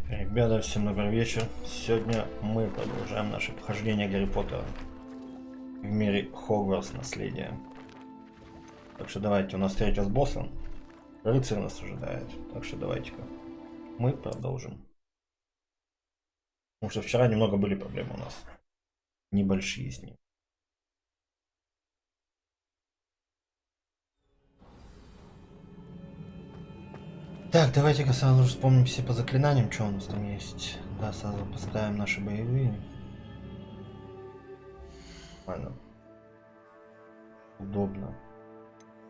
Ребята, всем добрый вечер. Сегодня мы продолжаем наше прохождение Гарри Поттера в мире Хогвартс наследия. Так что давайте, у нас встреча с боссом. Рыцарь нас ожидает. Так что давайте-ка мы продолжим. Потому что вчера немного были проблемы у нас. Небольшие с ним. Так, давайте-ка сразу же вспомним все по заклинаниям, что у нас там есть. Да, сразу поставим наши боевые. Ладно. Удобно.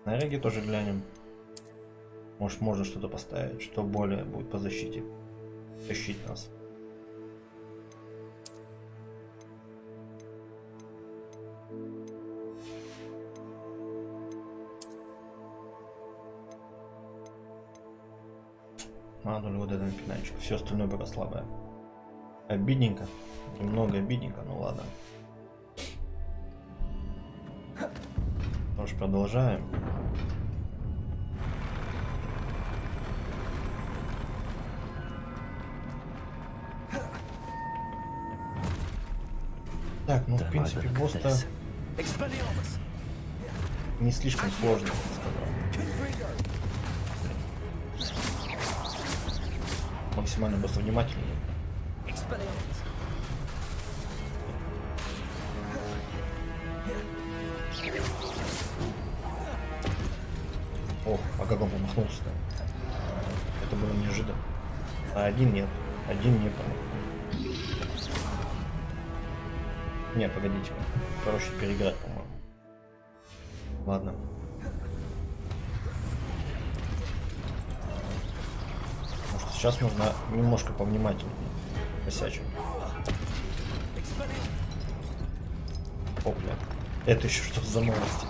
На реге тоже глянем. Может, можно что-то поставить, что более будет по защите. Защитить нас. А, только вот этот пинальчик. Все остальное было слабое. Обидненько. Немного обидненько, ну ладно. Тоже продолжаем. Так, ну в принципе босс-то не слишком сложно, я бы сказал. Максимально просто внимательнее. Ох, а как он помахнулся-то? Это было неожиданно. А один нет. Один не помахнул. Не, погодите. Проще переиграть, по-моему. Ладно. Может, сейчас нужно немножко повнимательнее косячить. Опля. Это еще что за новости?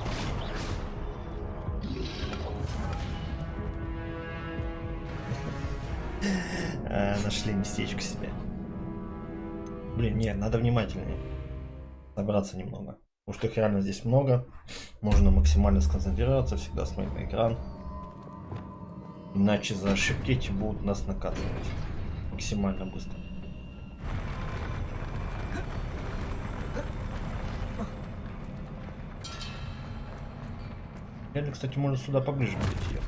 Нашли местечко себе. Блин, нет, надо внимательнее. Собраться немного. Потому что их реально здесь много. Нужно максимально сконцентрироваться, всегда смотреть на экран. Иначе за ошибки эти будут нас накатывать. Максимально быстро. Реально, кстати, можно сюда поближе подойти.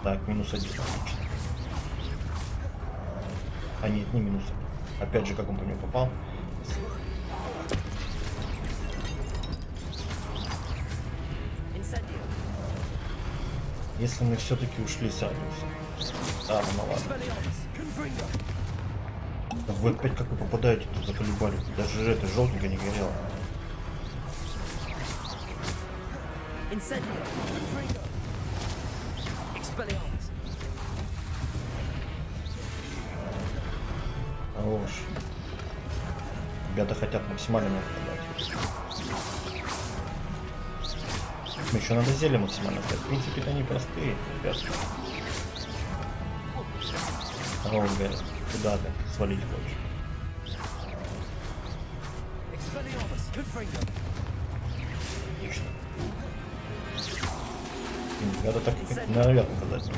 Так, минус один, отлично. А нет, не минус. Опять же, как он по нему попал. Если мы все-таки ушли с радиуса. Да, ну ладно. Да вы опять как вы попадаете, тут заколебали. Даже это желтенько не горело. Хорош. Ребята хотят максимально нападать. Еще надо зелье максимально дать. В принципе, это не простые, ребята. Ролл говорит, куда ты свалить хочешь? Отлично. Ребята так как норовят наказать.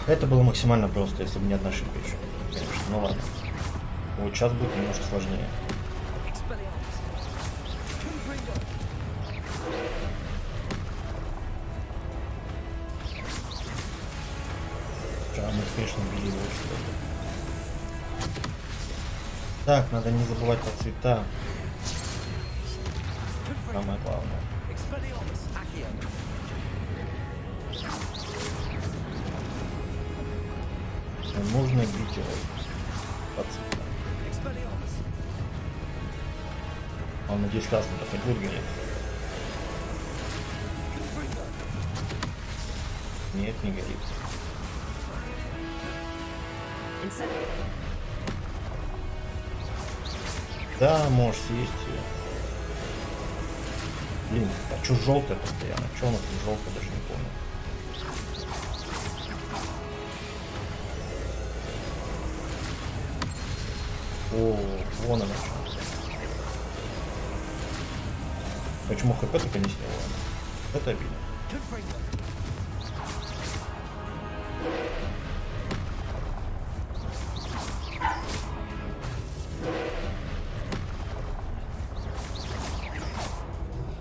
Это было максимально просто, если бы не одна ошибка еще. Конечно, ну ладно. Вот сейчас будет немножко сложнее. Вчера мы успешно били его. Так, надо не забывать про цвета. Самое главное. Нужно бить его по цвету. Он, надеюсь, красный так не будет гореть. Нет, не горит. Да, можешь съесть ее. Блин, а что желтое постоянно? Что у нас тут желтое, даже не помню. О, вон она. Почему хп только не сняло? Это обидно.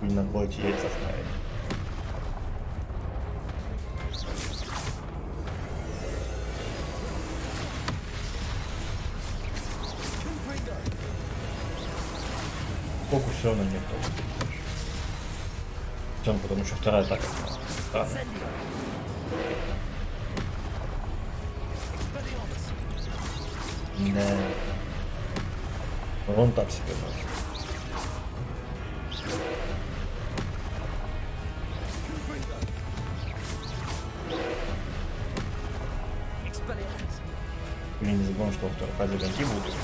Надо было эти яйца ставить. Фокус все равно нет. Тем, потому что вторая атака. Странно. Да. Вон так себе носит. Я не забыл, что во второй фазе гонки будут еще.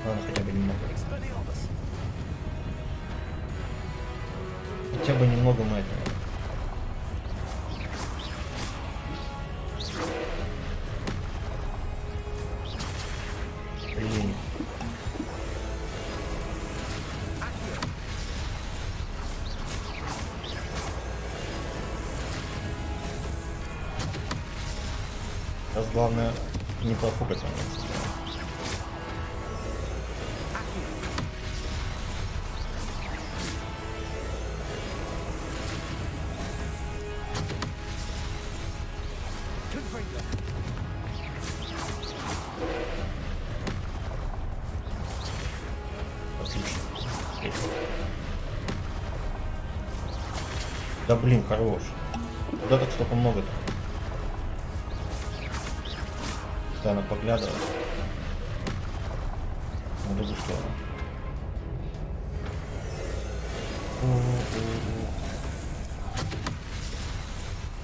Ладно, хотя бы немного. Хотя бы немного мы этого. Блин. Сейчас главное не профукать на нас. Да блин, хорош. Куда так столько много-то? Постоянно поглядываю. На другую сторону.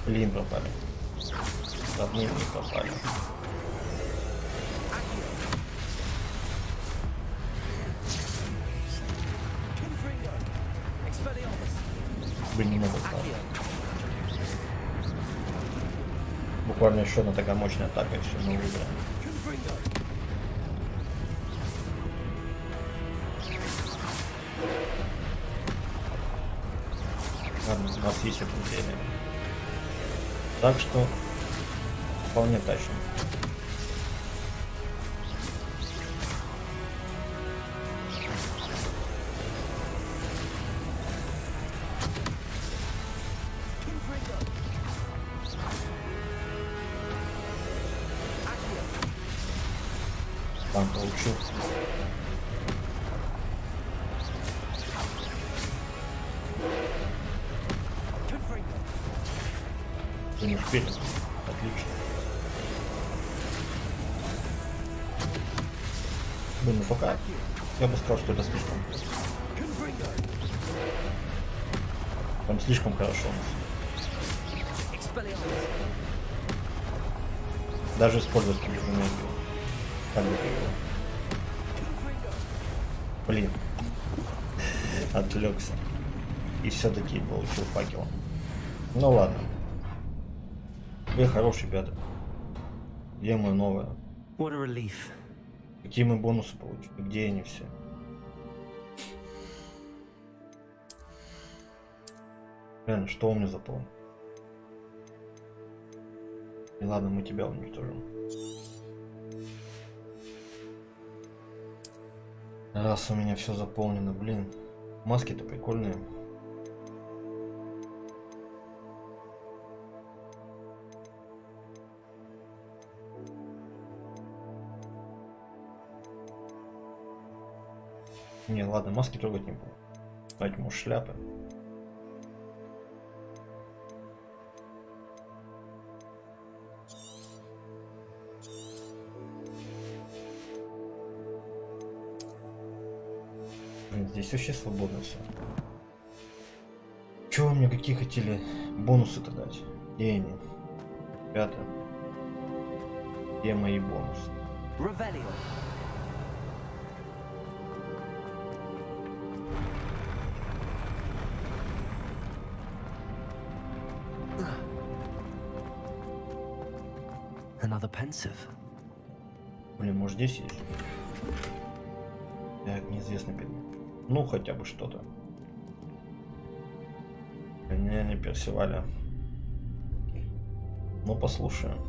Блин, пропали. Родные не пропали. Блин, не могу стать. Буквально еще одна такая мощная атака, и все, мы выиграем. Ладно, у нас есть это время. Так что вполне тащим. Там получу. Вы не успели? Отлично. Блин, ну пока я бы сказал, что это слишком. Там слишком хорошо у нас. Даже использовать энергию. Как бы его. Блин. Отвлекся. И все-таки получил факел. Ну ладно. Вы хорошие ребята. Где мое новое? Какие мы бонусы получили? Где они все? Реально, что у меня заполнил? И ладно, мы тебя уничтожим. Раз у меня все заполнено, блин. Маски-то прикольные. Не, ладно, маски трогать не буду. Поэтому шляпы. Здесь вообще свободно все. Чего вы мне какие хотели бонусы-то дать? Где они? Ребята. Где мои бонусы? Another pensive. Блин, может здесь есть? Так, неизвестный предмет. Ну, хотя бы что-то. Не Персиваля. Ну, послушаем.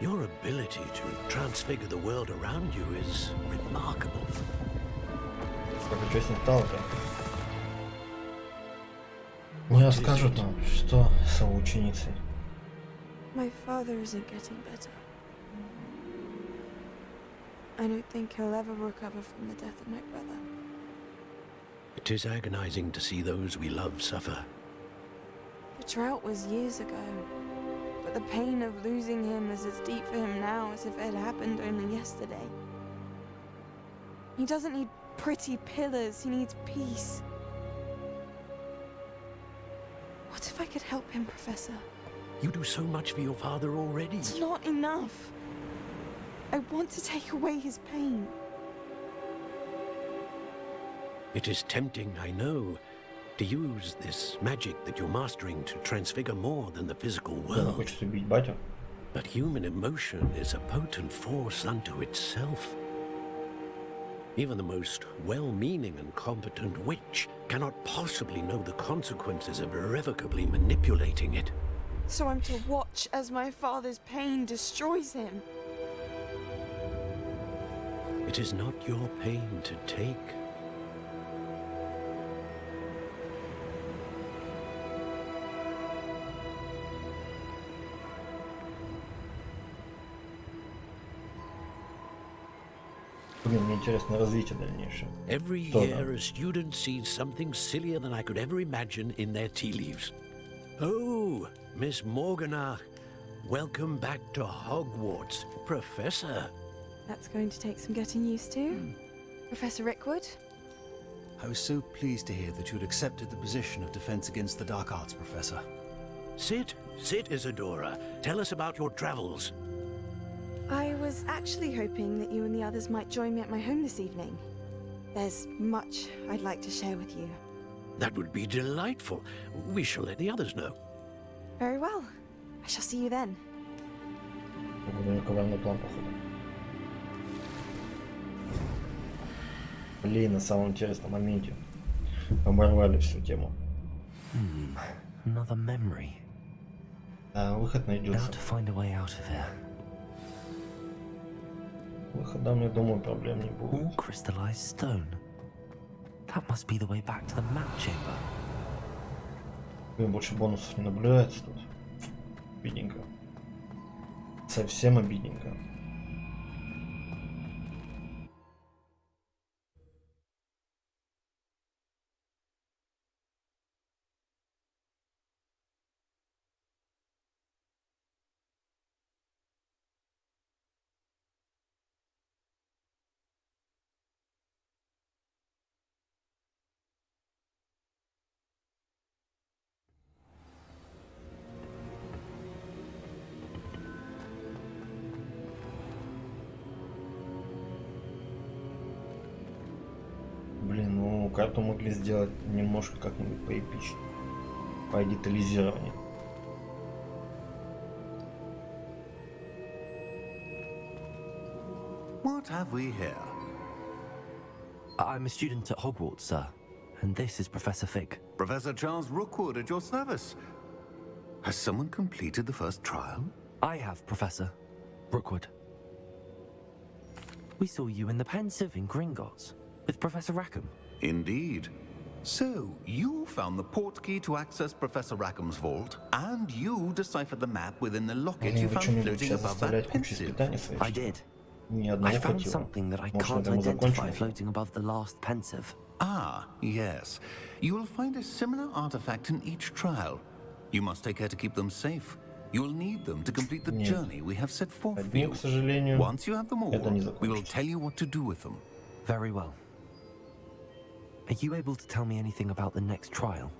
Your ability to transfigure the world around you is remarkable. Сколько что с ним стало-то? Не расскажут нам, что с его ученицей. My father isn't getting better. I don't think he'll ever recover from the death of my brother. It is agonizing to see those we love suffer. The drought was years ago, but the pain of losing him is as deep for him now as if it had happened only yesterday. He doesn't need pretty pillars, he needs peace. What if I could help him, Professor? You do so much for your father already. It's not enough. I want to take away his pain. It is tempting, I know, to use this magic that you're mastering to transfigure more than the physical Она world. хочет убить батю. But human emotion is a potent force unto itself. Even the most well-meaning and competent witch cannot possibly know the consequences of irrevocably manipulating it. So I'm to watch as my father's pain destroys him. It is not your pain to take. Блин, мне интересно развитие дальнейшее. Every Что year там? a student sees something sillier than I could ever imagine in their tea leaves. Oh, Miss Morganach, welcome back to Hogwarts, Professor. That's going to take some getting used to. Professor Rickwood? I was so pleased to hear that you'd accepted the position of Defense Against the Dark Arts, Professor. Sit, Isadora. Tell us about your travels. I was actually hoping that you and the others might join me at my home this evening. There's much I'd like to share with you. That would be delightful. We shall let the others know. Very well. I shall see you then. Коварный план, походу. Блин, на самом интересном моменте оборвали всю тему. Another memory. А, выход Now найдется. to find a way out of here. Выходом, я думаю, проблем не будет. All crystallized stone. That must be the way back to the map chamber. Блин, больше бонусов не наблюдается тут. Обидненько. Совсем обидненько. Блин, ну карту могли сделать немножко как-нибудь поэпичнее. По детализированию. What have we here? I'm a student at Hogwarts, sir. And this is Professor Fig. Professor Charles Rookwood at your service. Has someone completed the first trial? I have, Professor. Brookwood. We saw you in the Pensive in Gringotts with Professor Rackham. Indeed. So, you found the port key to access Professor Rackham's vault, and you deciphered the map within the locket Блин, you вы found что-нибудь floating сейчас above that заставлять кучу pensive. испытаний своих? I did. Ни I одного found хватило. something that I Может, can't на этом и identify закончим? floating above the last Pensive. Ah, yes. You will find a similar artifact in each trial. You must take care to keep them safe. You will need them to complete the Нет. journey we have set forth for Одни, you. к сожалению, Once you have them all, это не we will закончится. tell you what to do with them. Very well. Are you able to tell me anything about the next trial?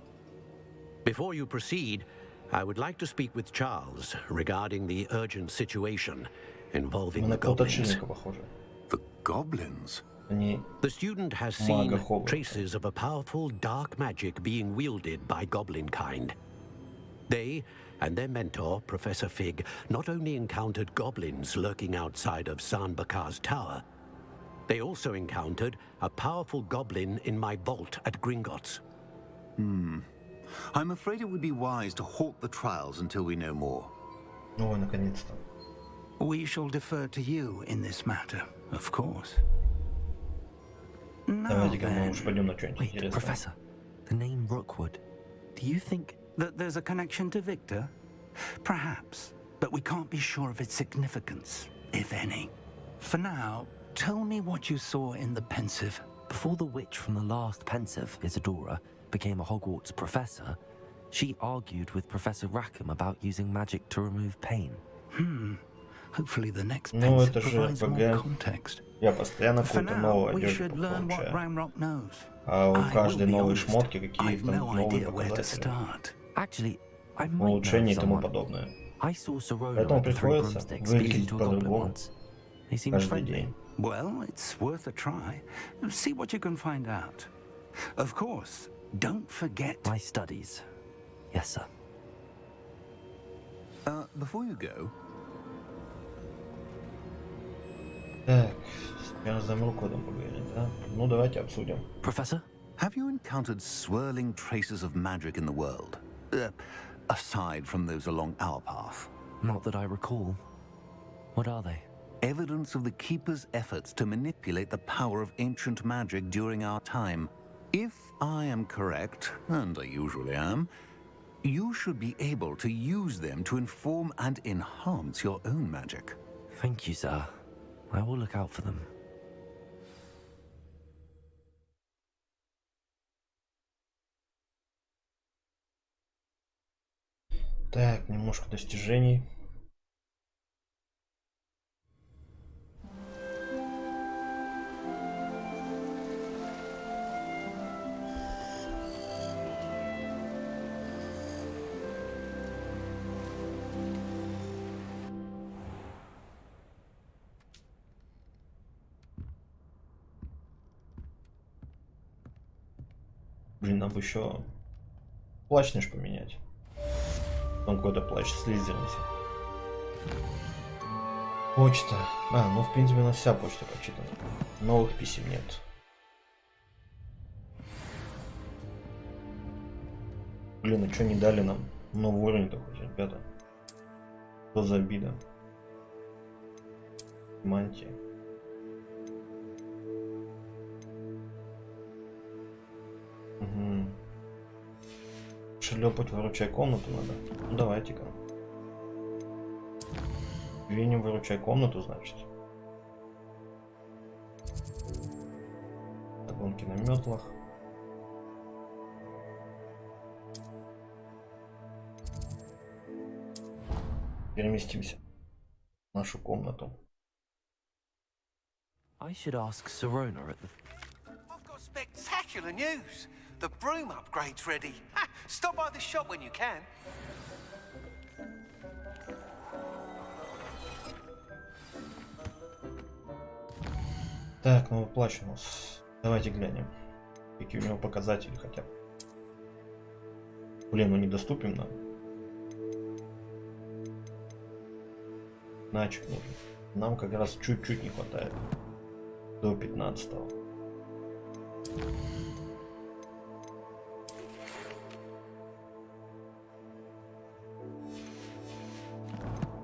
Before you proceed, I would like to speak with Charles regarding the urgent situation involving Мы the на кого-то goblins. отшельника похожи. The goblins? Они... The student has Мага seen Хогвартса. traces of a powerful dark magic being wielded by goblin kind. They and their mentor, Professor Fig, not only encountered goblins lurking outside of Sanbakar's tower, they also encountered a powerful goblin in my vault at Gringotts. I'm afraid it would be wise to halt the trials until we know more. Ой, наконец-то. We shall defer to you in this matter, of course. Now Давайте-ка мы then, уж пойдем на что-нибудь Wait, интересное. Professor. The name Rookwood. Do you think... that there's a connection to Victor? Perhaps, but we can't be sure of its significance, if any. For now, tell me what you saw in the Pensive. Before the witch from the last Pensive, Isadora, became a Hogwarts professor, she argued with Professor Rackham about using magic to remove pain. Hopefully the next Ну, Pensive это же provides more РПГ. context. Я постоянно For какую-то now, новую we одежду should learn what получаю. AMROCK knows. А у I каждой will be новой honest, шмотки I've какие-то no новые idea where to показатели. start. Actually, I might know Улучшения и тому someone. подобное. I saw Sorona Поэтому at the Three приходится Broomsticks выглядеть speaking to a goblin по-другому once. They seemed каждый friendly. день. Well, it's worth a try. See what you can find out. Of course, don't forget. My studies. Yes, sir. Before you go, Так, сейчас за Руквудом поговорим, да? Ну, давайте обсудим. Professor? have you encountered swirling traces of magic in the world? Aside from those along our path. Not that I recall. What are they? Evidence of the Keeper's efforts to manipulate the power of ancient magic during our time. If I am correct, and I usually am, you should be able to use them to inform and enhance your own magic. Thank you, sir. I will look out for them. Так, немножко достижений. Блин, нам бы еще плащ наш поменять. Там какой-то плащ слизернись. Почта. Ну в принципе у нас вся почта прочитана. Новых писем нет. Блин, а что не дали нам новый уровень такой, ребята? Что за обида? Мантия. Угу. Шлепать, выручай комнату надо. Ну давайте-ка. Виним, выручай комнату, значит. Гонки на метлах. Переместимся в нашу комнату. I should ask Sorona at the... I've got spectacular news. The broom upgrade's ready. Ha! Stop by the shop when you can. Так, новый плащ у нас. Давайте глянем, какие у него показатели хотя бы. Блин, ну недоступен нам. Начек нужен. Нам как раз чуть-чуть не хватает. До 15-го.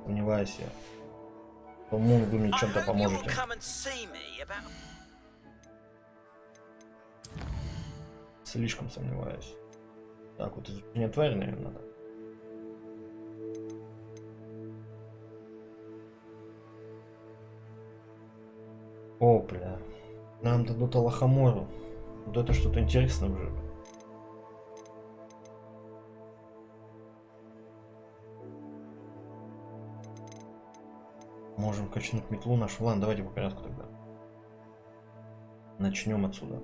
Сомневаюсь я, По-моему, вы мне I чем-то hope you will поможете. come and see me about... Слишком сомневаюсь. Так, вот изучение твари, наверное, надо. О, бля. Нам дадут Алахамору. Вот это что-то интересное уже. Можем качнуть метлу нашу. Ладно, давайте по порядку тогда. Начнем отсюда.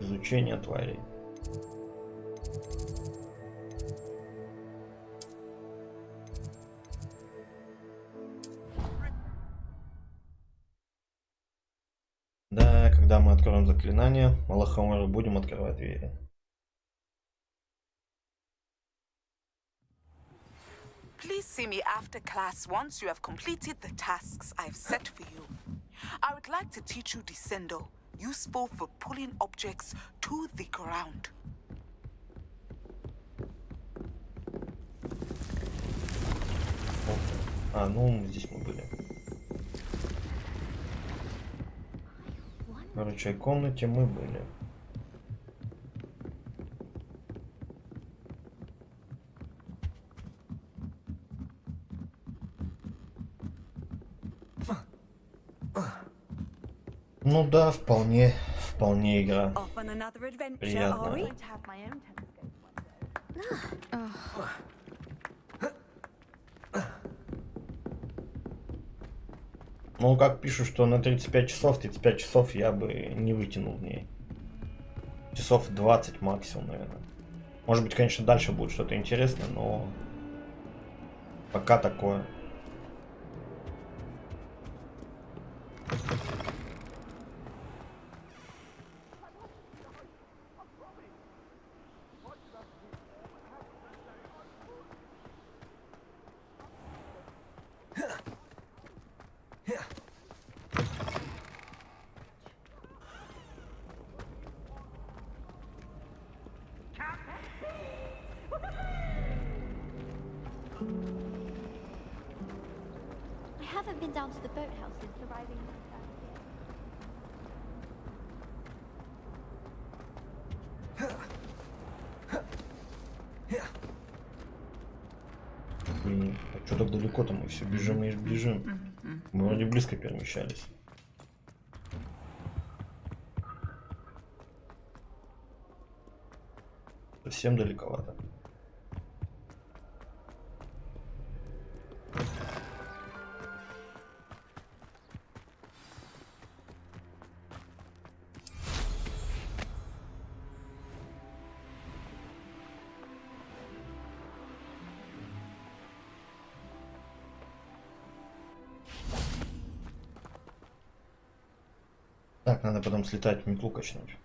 Изучение тварей. Да, когда мы откроем заклинание, Алахамору будем открывать двери. Please see me after class once you have completed the tasks I've set for you. I would like to teach you Descendo, useful for pulling objects to the ground. А, ну, здесь мы были. В ручной комнате мы были. Ну да, вполне игра. Off on another adventure, Приятно. are we? To have my own telescope one day. Ну, как пишут, что на 35 часов я бы не вытянул в ней. Часов 20 максимум, наверное. Может быть, конечно, дальше будет что-то интересное, но пока такое. I haven't been down to the boathouse since arriving in town. Блин, а что так далеко-то мы все бежим и бежим? Мы вроде близко перемещались. Совсем далековато. Так, надо потом слетать, метлу качнуть.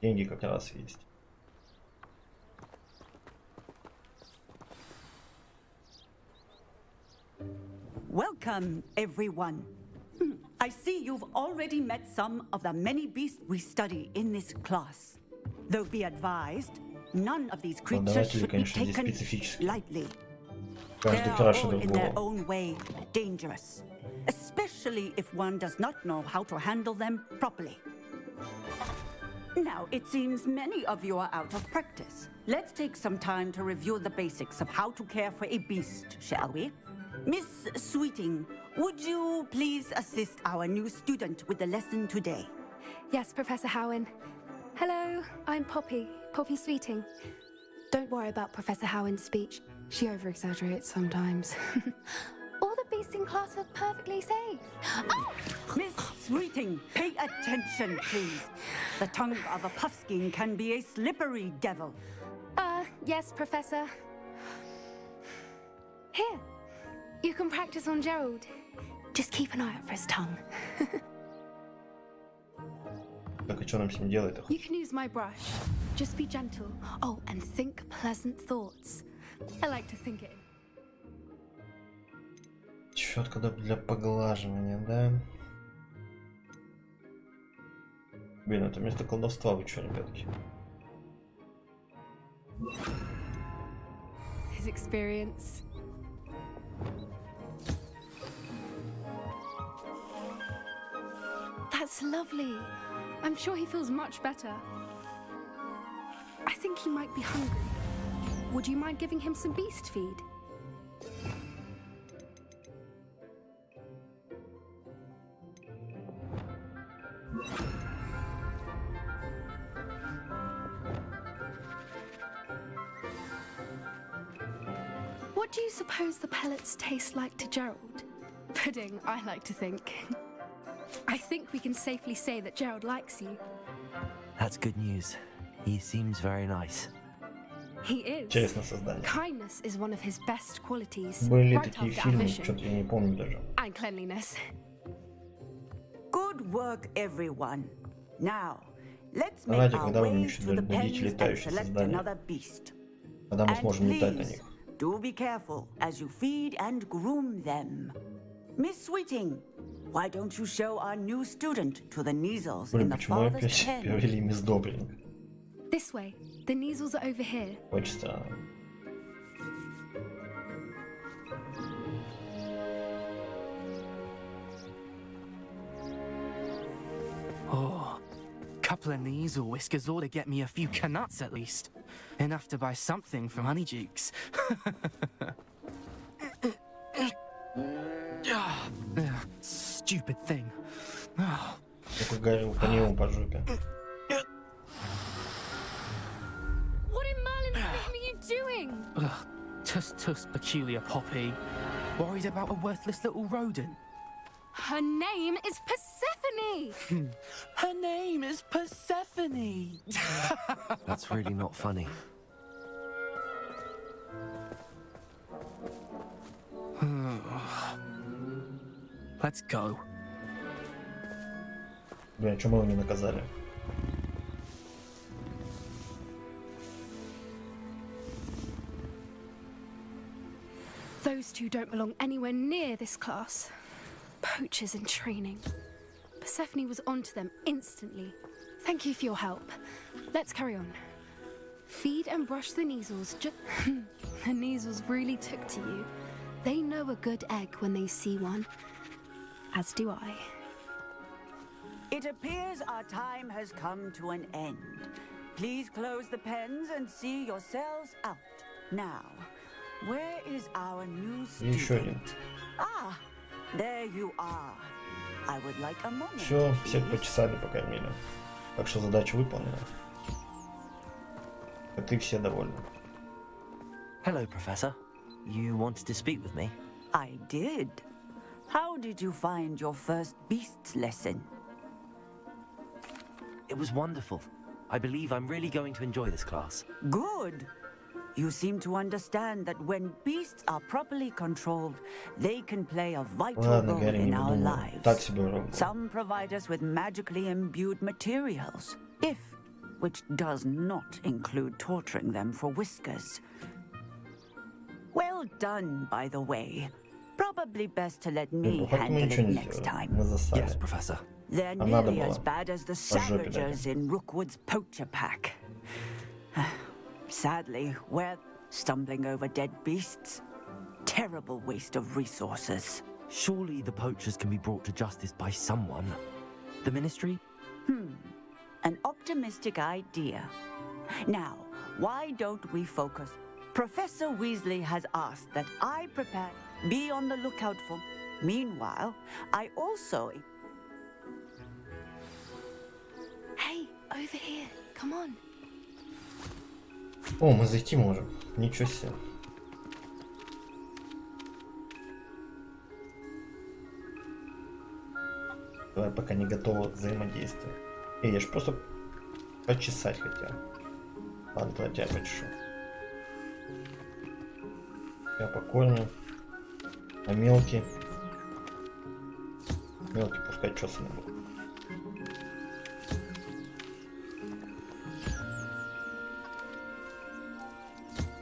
Деньги как раз есть. Welcome, everyone. I see you've already met some of the many beasts we study in this class. Though be advised, none of these creatures should be taken lightly. They are all in their own way dangerous, especially if one does not know how to handle them properly. Now, it seems many of you are out of practice. Let's take some time to review the basics of how to care for a beast, shall we? Miss Sweeting, would you please assist our new student with the lesson today? Yes, Professor Howen. Hello, I'm Poppy Sweeting. Don't worry about Professor Howen's speech. She over-exaggerates sometimes. All the beasts in class are perfectly safe. Oh! Miss Sweeting, pay attention, please. The tongue of a puffskein can be a slippery devil. Yes, Professor. Here, you can practice on Gerald. Just keep an eye out for his tongue. Так, а что нам с ним делать-то? You can use my brush. Just be gentle. Oh, and think pleasant thoughts. I like to think it. Щетка для поглаживания, да? Блин, это вместо колдовства вы что, ребятки? His experience. That's lovely. I'm sure he feels much better. I think he might be hungry. Would you mind giving him some beast feed? What do you suppose the pellets taste like to Gerald? Pudding, I like to think. I think we can safely say that Gerald likes you. That's good news. He seems very nice. He is. Интересное создание. Kindness is one of his best qualities. Были right такие after фильмы, ambition что-то я не помню даже. and cleanliness. Good work, everyone. Now, let's make Давайте, our когда вы way мне to the дадите pens and летающие select создания, another beast. когда мы And сможем летать на please, них. do be careful as you feed and groom them. Miss Sweeting, why don't you show our new student to the Neasels in Блин, the почему farthest опять pen? перевели мисс Добринг? This way. The Neasels are over here. Очень странно. Oh, couple of knees or whiskers ought to get me a few canuts at least. Enough to buy something from Honeydukes. Stupid thing. Только ударил по нему по жопе. What in Merlin's name are you doing? Tuss, peculiar Poppy. Worried about a worthless little rodent. Her name is Persephone! Her name is Persephone! That's really not funny. Let's go. Блин, чему мы его не наказали? Those two don't belong anywhere near this class. Poachers in training. Persephone was onto them instantly. Thank you for your help. Let's carry on. Feed and brush the Neasels. The Neasels really took to you. They know a good egg when they see one. As do I. It appears our time has come to an end. Please close the pens and see yourselves out. Now, where is our new Еще один. student? Ah, there you are. I would like a moment. Все, всех please. почесали, покормили. Так что задача выполнена. А ты все довольны. Hello, Professor. You wanted to speak with me? I did. How did you find your first beasts lesson? It was wonderful. I believe I'm really going to enjoy this class. Good. You seem to understand that when beasts are properly controlled, they can play a vital Ладно, role Гарри, in не our выдумывай. Так lives. себе урок. Some provide us with magically imbued materials, which does not include torturing them for whiskers. Well done, by the way. Probably best to let me Ну, как мы handle ничего it не next сделали. time. Мы Yes, засали. Professor. They're А надо nearly было. as bad as the По жопе дали. Savagers in Rookwood's poacher pack. Sadly, we're stumbling over dead beasts. Terrible waste of resources. Surely the poachers can be brought to justice by someone. The Ministry? An optimistic idea. Now, why don't we focus? Professor Weasley has asked that I prepare. Be on the lookout for. Meanwhile, I also. Hey, over here. Come on. О, мы зайти можем. Ничего себе. Давай, пока не готово взаимодействие. Эй, я ж просто почесать хотел. Ладно, давай тебя почешу. Я покормлю. А мелкий? Мелкий пускай чесанный будет.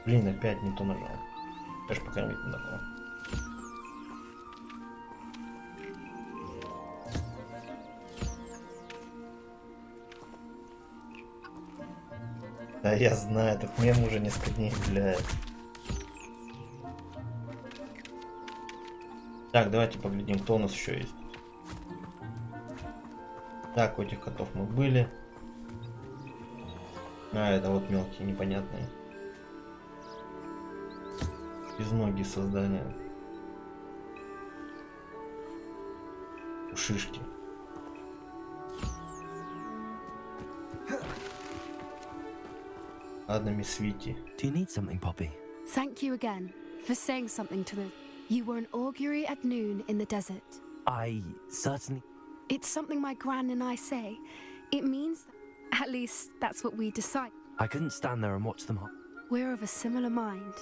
Блин, опять не то нажал. Я ж покормить не нажал. Да я знаю, этот мем уже несколько дней гуляет. Так, давайте поглядим, кто у нас еще есть. Так, у этих котов мы были. А, это вот мелкие, непонятные. Безногие создания. Ушишки. Ладно, мисс Свити. Do you need something, Poppy? Thank you again for saying something to the... You were an augury at noon in the desert. I certainly... It's something my gran and I say. It means... At least, that's what we decide. I couldn't stand there and watch them. We're of a similar mind.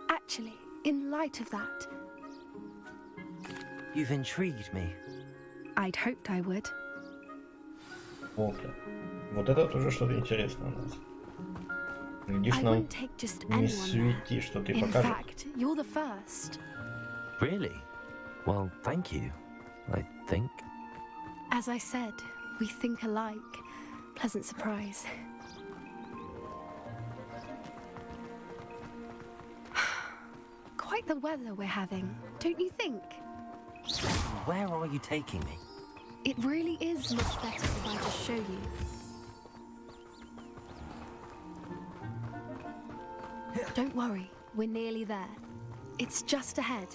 Actually, in light of that... You've intrigued me. I'd hoped I would. Опля. Вот это вот уже что-то интересное у нас. Глядишь, I нам wouldn't take just не anyone свети, there. что ты In покажешь. fact, you're the first. Really? Well, thank you, I think. As I said, we think alike. Pleasant surprise. Quite the weather we're having, don't you think? Where are you taking me? It really is much better if I just show you. Don't worry, we're nearly there. It's just ahead.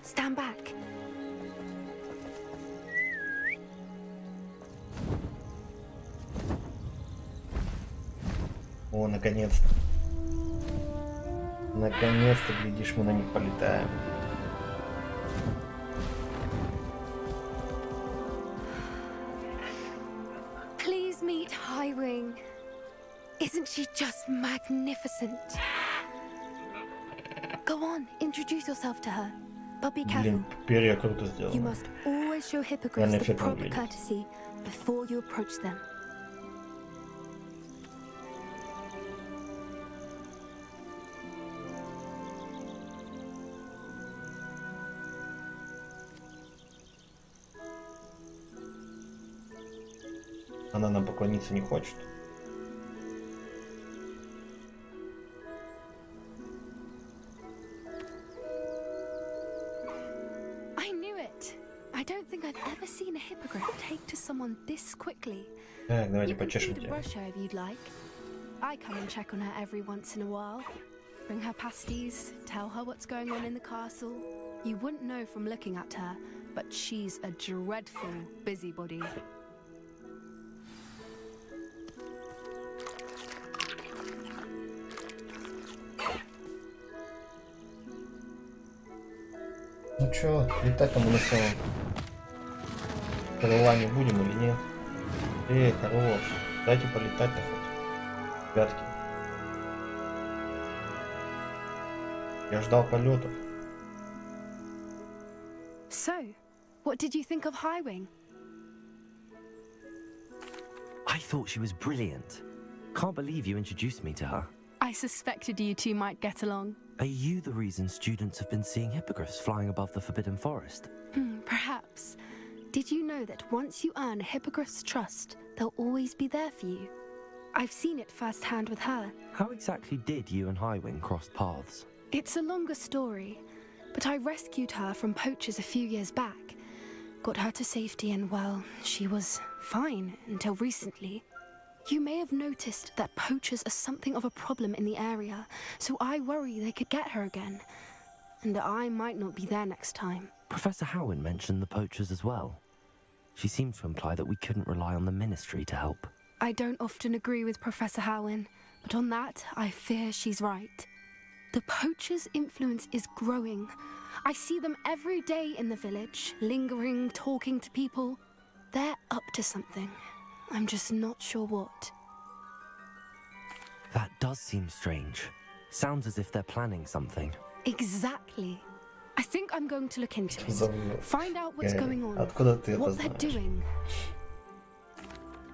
Stand back. О, наконец-то. Наконец-то, глядишь, мы на них полетаем. Please meet Highwing. Isn't she just magnificent? Go on, introduce yourself to her. But be careful. Блин, перья круто You сделаны. must always show hippogriffs Реально the эффектно proper выглядит. courtesy before you approach them. Она нам поклониться не хочет. I knew it. I don't think I've ever seen a hippogriff take to someone this quickly. Так, давайте You can почешем feed and тебя. brush her if you'd like. I come and check on her every once in a while. Bring her pasties, tell her what's going on in the castle. You wouldn't know from looking at her, but she's a dreadful busybody. Ну чё, летать-то мы на самом крылане будем или нет? Эй, хорош, дайте полетать-то хоть. Пятки. Я ждал полетов. So, what did you think of Highwing? I thought she was brilliant. Can't believe you introduced me to her. I suspected you two might get along. Are you the reason students have been seeing hippogriffs flying above the Forbidden Forest? Perhaps. Did you know that once you earn a hippogriff's trust, they'll always be there for you? I've seen it firsthand with her. How exactly did you and Highwing cross paths? It's a longer story, but I rescued her from poachers a few years back. Got her to safety and, well, she was fine until recently. You may have noticed that poachers are something of a problem in the area, so I worry they could get her again. And I might not be there next time. Professor Howin mentioned the poachers as well. She seemed to imply that we couldn't rely on the ministry to help. I don't often agree with Professor Howin, but on that, I fear she's right. The poachers' influence is growing. I see them every day in the village, lingering, talking to people. They're up to something. I'm just not sure what. That does seem strange. Sounds as if they're planning something. Exactly. I think I'm going to look into За it. вывод. Find out what's going on. Откуда ты это What they're знаешь? doing.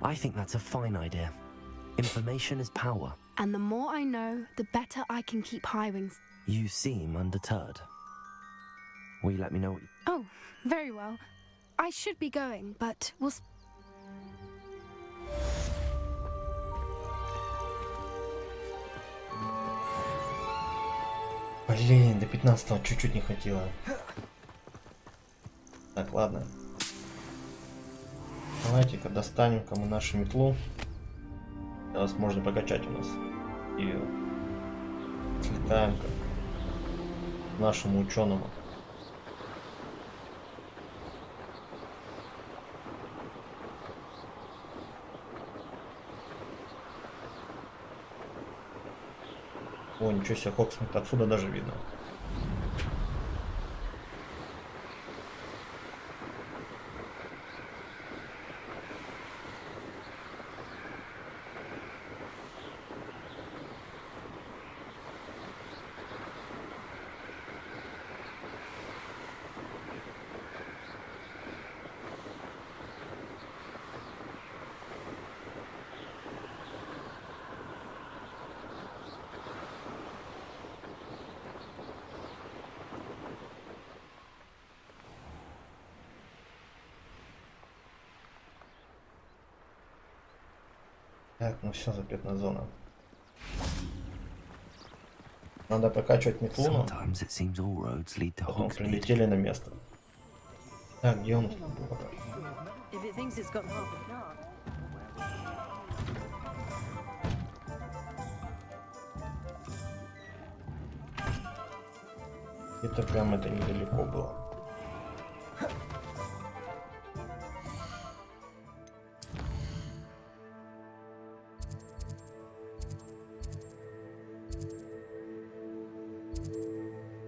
I think that's a fine idea. Information is power. And the more I know, the better I can keep Highwing. You seem undeterred. Will you let me know what you... Oh, very well. I should be going, but we'll... Блин, до 15-го чуть-чуть не хватило. Так, ладно. Давайте-ка достанем-ка мы нашу метлу. Сейчас можно прокачать у нас. И слетаем-ка к нашему ученому. О, ничего себе, Хоксмит, отсюда даже видно. Так, ну все, запретная зона. Надо прокачивать метлу, но потом прилетели на место. Так, где у нас тут был пока? Это прям это недалеко было.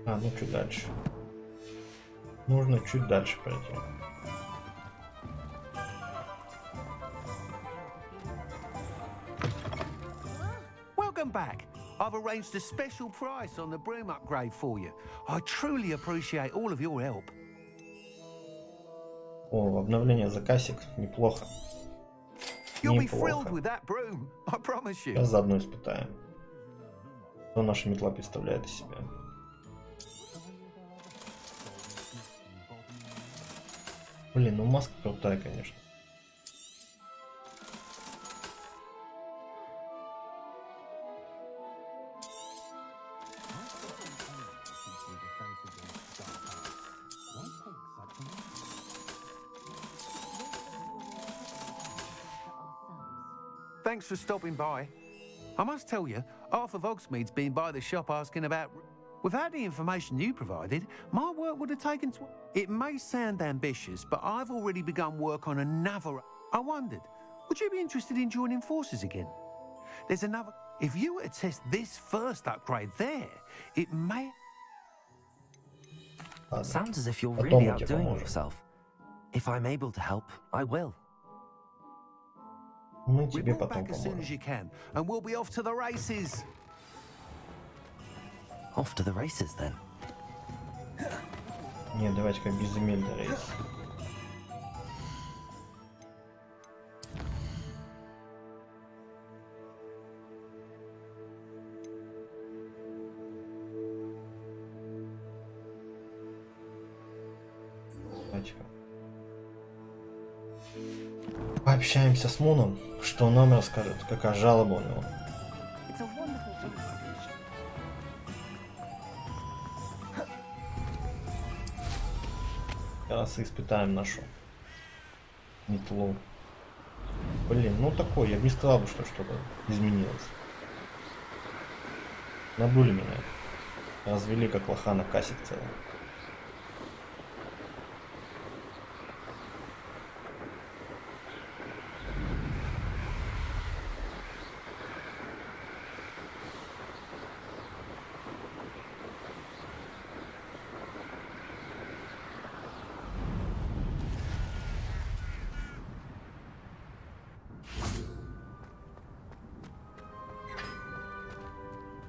А, ну чуть дальше. Нужно чуть дальше пройти. Welcome back. I've arranged a special price on the broom upgrade for you. I truly appreciate all of your help. О, обновление заказик. Неплохо. You'll be thrilled with that broom, I promise you. Сейчас заодно испытаем. Что наша метла представляет из себя. Блин, ну маска крутая, конечно. Thanks for stopping by. I must tell you, half of Hogsmeade's been by the shop asking about... Without the information you provided, my work would have taken... It may sound ambitious, but I've already begun work on another... I wondered, would you be interested in joining forces again? There's another... If you were to test this first upgrade there, it may... Sounds as if you're really outdoing yourself. If I'm able to help, I will. Мы тебе Report потом back as soon as you can, and we'll be off to the races. Off to the races, then. Не, давайте-ка безземельный рейс. Давайте-ка пообщаемся с Муном, что он нам расскажет, какая жалоба у него. Сейчас испытаем нашу метлу. Блин, ну такой, я бы не сказал, что что-то изменилось. Надули меня. Развели как лоха на кассик целый.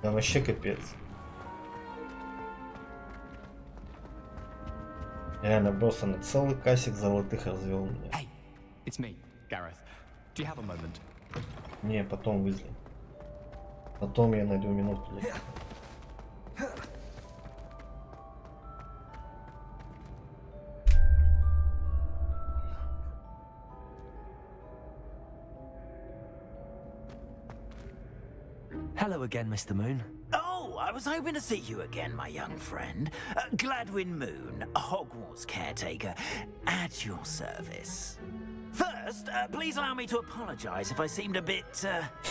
Да вообще капец. Реально просто на целый кассик золотых развел меня. Hey, it's me, Gareth. Do you have a moment? Не, потом вызли. Потом я найду минуту. Hello again, Mr. Moon. Oh, I was hoping to see you again, my young friend. Gladwin Moon, Hogwarts caretaker, at your service. First, please allow me to apologize if I seemed a bit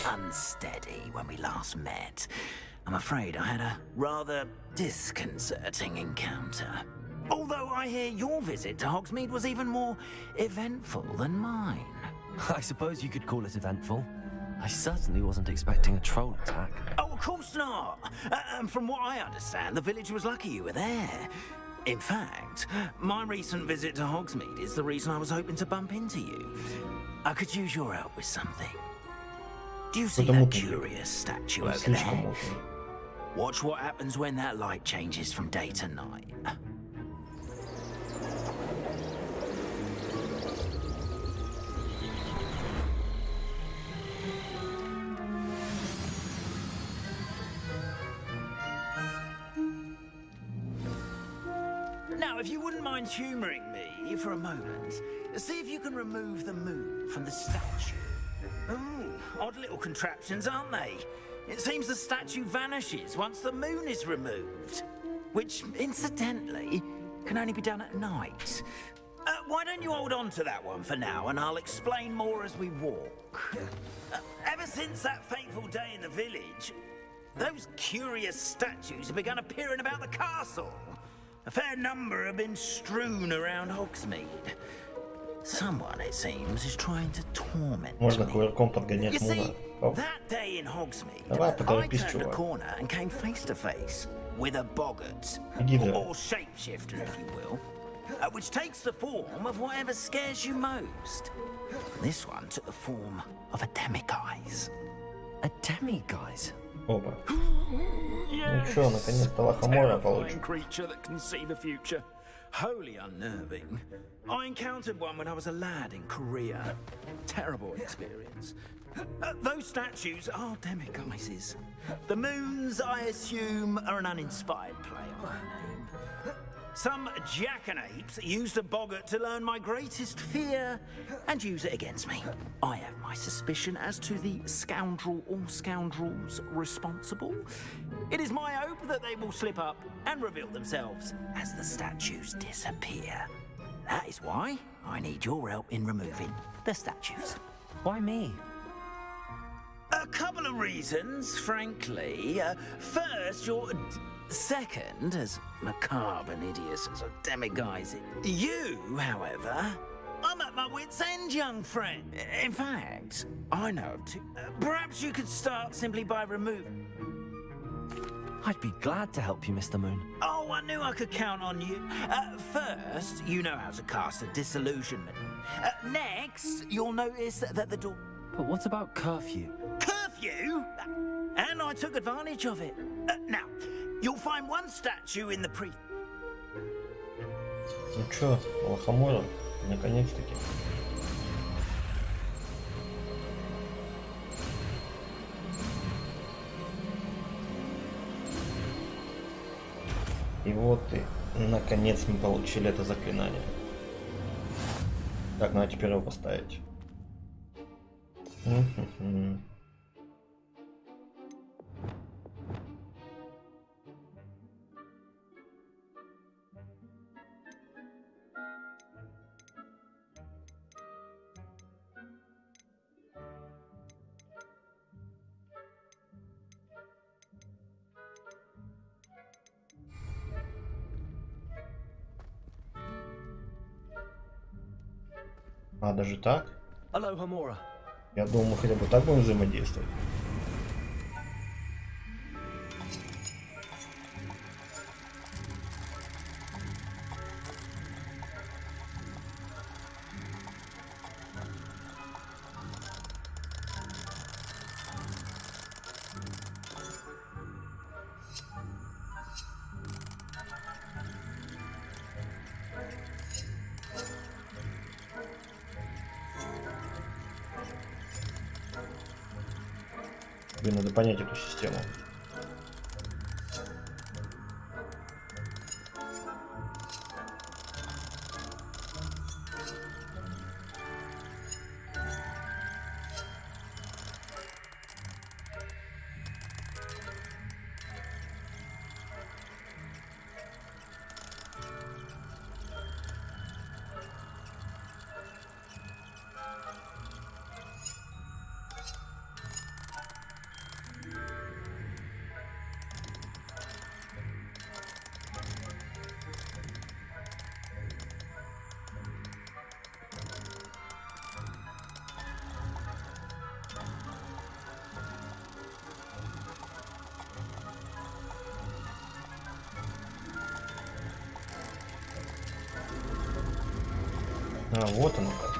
unsteady when we last met. I'm afraid I had a rather disconcerting encounter. Although I hear your visit to Hogsmeade was even more eventful than mine. I suppose you could call it eventful. I certainly wasn't expecting a troll attack. Oh, of course not. And from what I understand, the village was lucky you were there. In fact, my recent visit to Hogsmeade is the reason I was hoping to bump into you. I could use your help with something. Do you see that curious statue over there? Watch what happens when that light changes from day to night. Now, if you wouldn't mind humoring me for a moment, see if you can remove the moon from the statue. Ooh, odd little contraptions, aren't they? It seems the statue vanishes once the moon is removed. Which, incidentally, can only be done at night. Why don't you hold on to that one for now, and I'll explain more as we walk. Ever since that fateful day in the village, those curious statues have begun appearing about the castle. A fair number have been strewn around Hogsmeade. Someone, it seems, is trying to torment me. You see, that day in Hogsmeade, I turned a corner and came face to face with a boggart, or shapeshifter, if you will, which takes the form of whatever scares you most. This one took the form of a demiguise. A demiguise? Опа. Ну чё, наконец-то лохомора получим. Creature that can see the future. Wholly unnerving. I encountered one when I was a lad in Korea. Terrible experience. Those statues are demiguises. The moons, I assume, are an uninspired play on my name. Some jackanapes used a boggart to learn my greatest fear and use it against me. I have my suspicion as to the scoundrel or scoundrels responsible. It is my hope that they will slip up and reveal themselves as the statues disappear. That is why I need your help in removing the statues. Why me? A couple of reasons, frankly. First, you're... Second, as macabre and hideous as a demiguise. You, however, I'm at my wit's end, young friend. In fact, I know of two. Perhaps you could start simply by removing... I'd be glad to help you, Mr. Moon. Oh, I knew I could count on you. First, you know how to cast a disillusionment. Next, you'll notice that the door... But what about curfew? Curfew? And I took advantage of it. Now, you'll find one statue in the pre... Ну чё, лохомора, наконец-таки. И вот и, наконец, мы получили это заклинание. Так, надо теперь его поставить. А, даже так? Я думал, мы хотя бы так будем взаимодействовать. Блин, надо понять эту систему. А, вот оно как.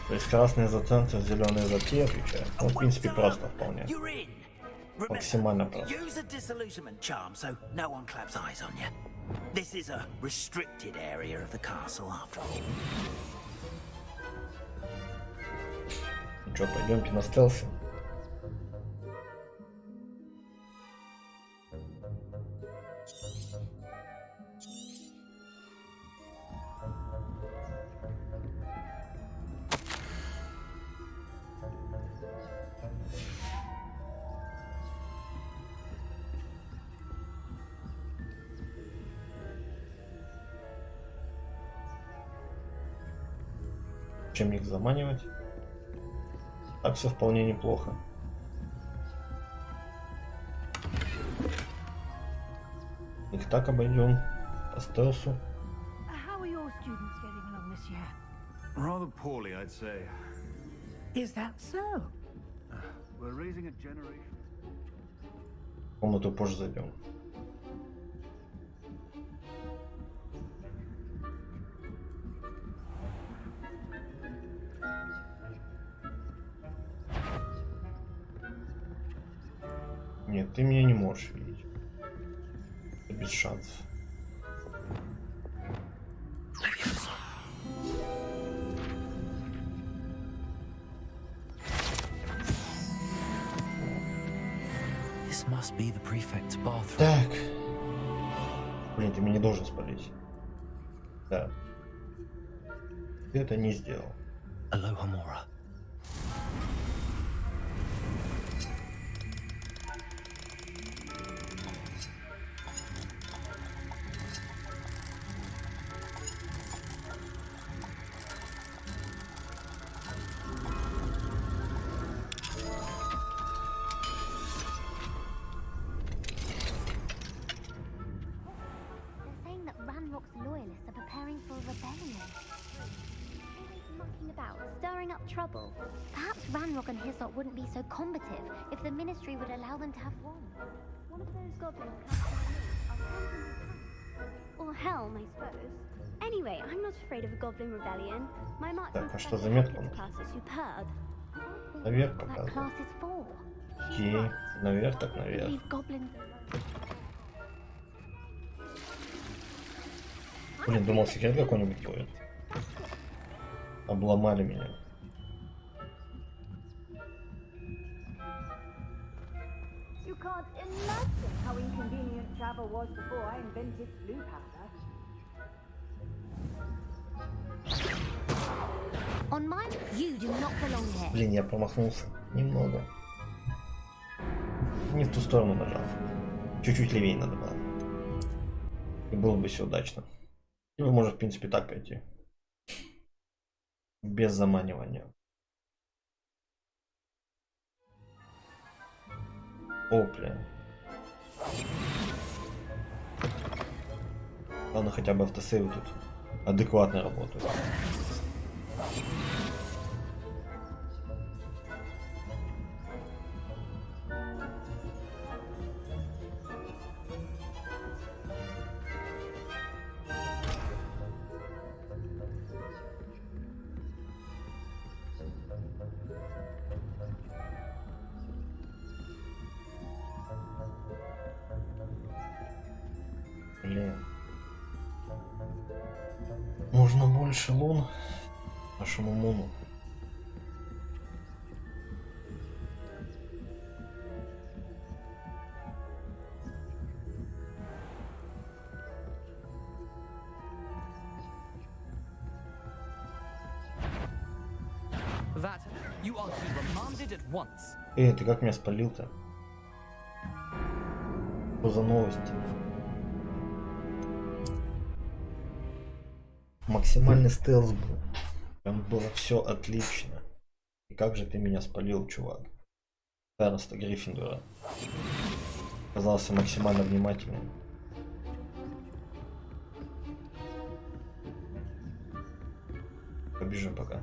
То есть красные за центр, зеленые за T отвечают. Ну, в принципе, просто вполне. Максимально просто. Use a disillusionment charm so no one claps eyes on you. This is a restricted area of the castle after all. Ну что, пойдемте на стелсе. Чем их заманивать? Так все вполне неплохо. Их так обойдем по стелсу. How are your students getting along this year? Rather poorly, I'd say. Is that so? We're raising a generation. В комнату позже зайдем. Нет, ты меня не можешь видеть. Ты без шансов. This must be the prefect's bathroom. Так. Блин, ты меня не должен спалить. Да. Ты это не сделал. Aloha Mora. loyalists are preparing for a rebellion. Always mucking about, stirring up trouble. Perhaps Ranrock and his lot wouldn't be so combative if the Ministry would allow them to have one. One of those goblins comes to me, I'll hand him his hand. Or helm, I suppose. Anyway, I'm not afraid of a goblin rebellion. My marks Так, а что за метка у нас? class is superb. Наверх That показывает. class is for. Окей, наверх так наверх. Leave goblins. Блин, думал, секрет какой-нибудь будет. Обломали меня. You can't imagine how inconvenient travel was before I invented blue powder. On mine, you do not belong here. Блин, я промахнулся. Немного. Не в ту сторону нажал. Чуть-чуть левее надо было. И было бы все удачно. Или может, в принципе, так пойти. Без заманивания. О, блин. Ладно, хотя бы автосейвы тут адекватно работают. Блин. Можно больше лун нашему муну. That you are to be remanded at once. Эй, ты как меня спалил-то? Что за новости? Максимальный стелс был. Прям было все отлично. И как же ты меня спалил, чувак? Староста Гриффиндора. Оказался максимально внимательным. Побежим пока.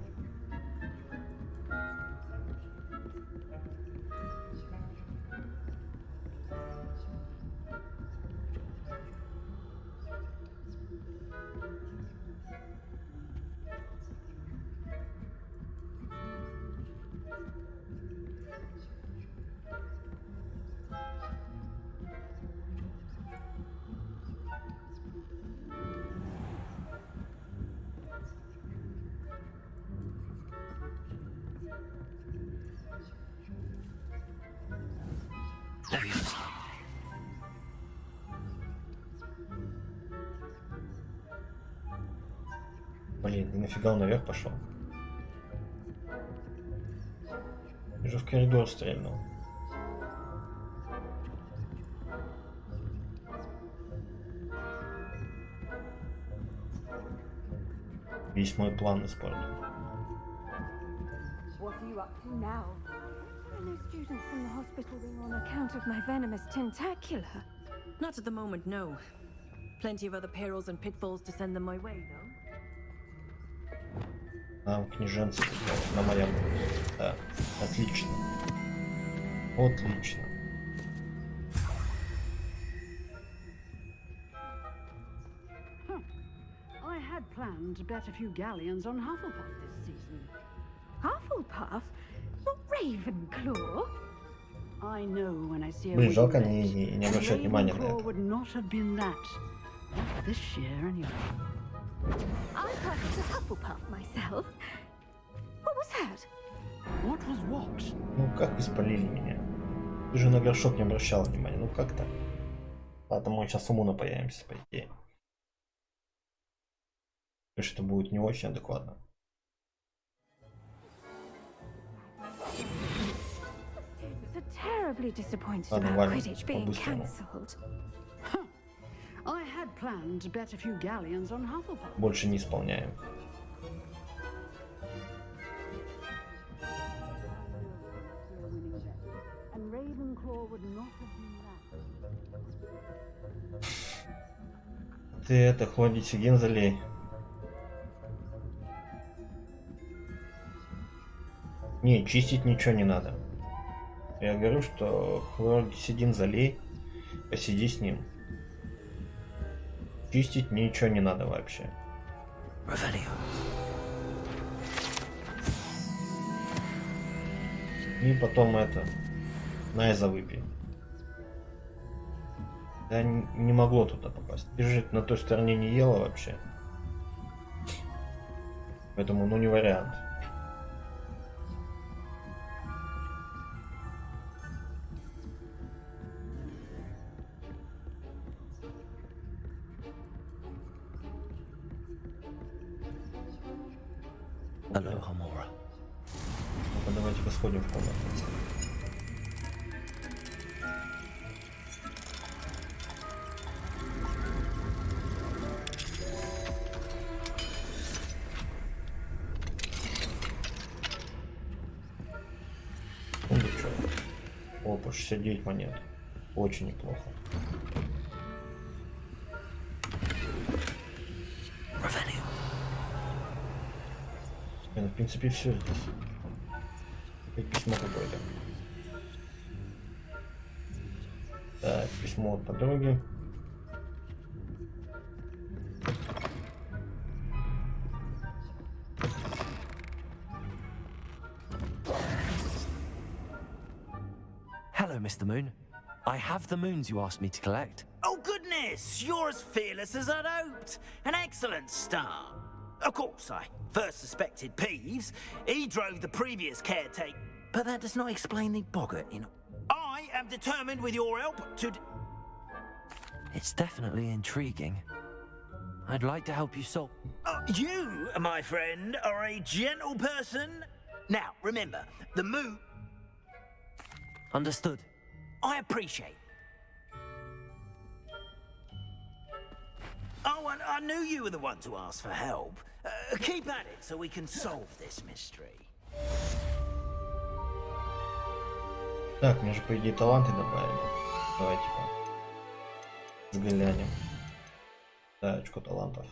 Leviosa. Блин, нафига он наверх пошел? Я же в коридор стрельнул. Весь мой план испортил. What are you up to now? There are no students in the hospital wing on account of my venomous tentacular. Not at the moment, no. Plenty of other perils and pitfalls to send them my way, though. Там княженцы на моем. Да, отлично. Отлично. I had planned to bet a few galleons on Hufflepuff this season. Hufflepuff? Not Ravenclaw? I know when I see a Блин, жалко winglet. не обращать внимания на Ravenclaw это. would not have been that. Not this year, anyway. I practiced Hufflepuff myself. What was that? What was what? Ну как вы спалили меня? Ты же на горшок не обращал внимания. Ну как так? Ладно, мы сейчас уму напаяемся, по идее. Потому что это будет не очень адекватно. So terribly disappointed Ладно, about валим Quidditch being по-быстрому. cancelled. I had planned to bet a few galleons on Hufflepuff. Больше не исполняем. And Ravenclaw would not have been that. Ты это, хлоргексидин залей. Не, чистить ничего не надо. Я говорю, что хлоргексидин залей, посиди с ним. Чистить ничего не надо вообще. И потом это, Найза выпей. Да не могло туда попасть. Ты же на той стороне не ела вообще. Поэтому, ну, не вариант. Aloha, Mora. Ну-ка, давайте-ка сходим в комнату. Ну что? Опа, 69 монет. Очень неплохо. Ну, в принципе, все здесь. И письмо какое-то. Так, письмо от подруги. Hello, Mr. Moon. I have the moons you asked me to collect. Oh, goodness! You're as fearless as I'd hoped. An excellent start. Of course, I first suspected Peeves. He drove the previous caretaker. But that does not explain the boggart, you know. I am determined with your help to... It's definitely intriguing. I'd like to help you solve... You, my friend, are a gentle person. Now, remember, the moon... Understood. I appreciate. Oh, and I knew you were the one to ask for help. Keep at it so we can solve this mystery. Так, мне же, по идее, таланты добавили. Давайте-ка взглянем. Да, очко талантов.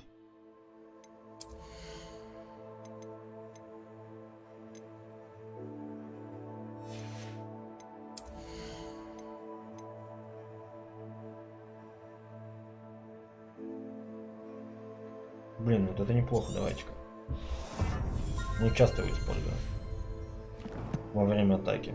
Блин, вот это неплохо, давайте-ка. Не часто его использую. Во время атаки.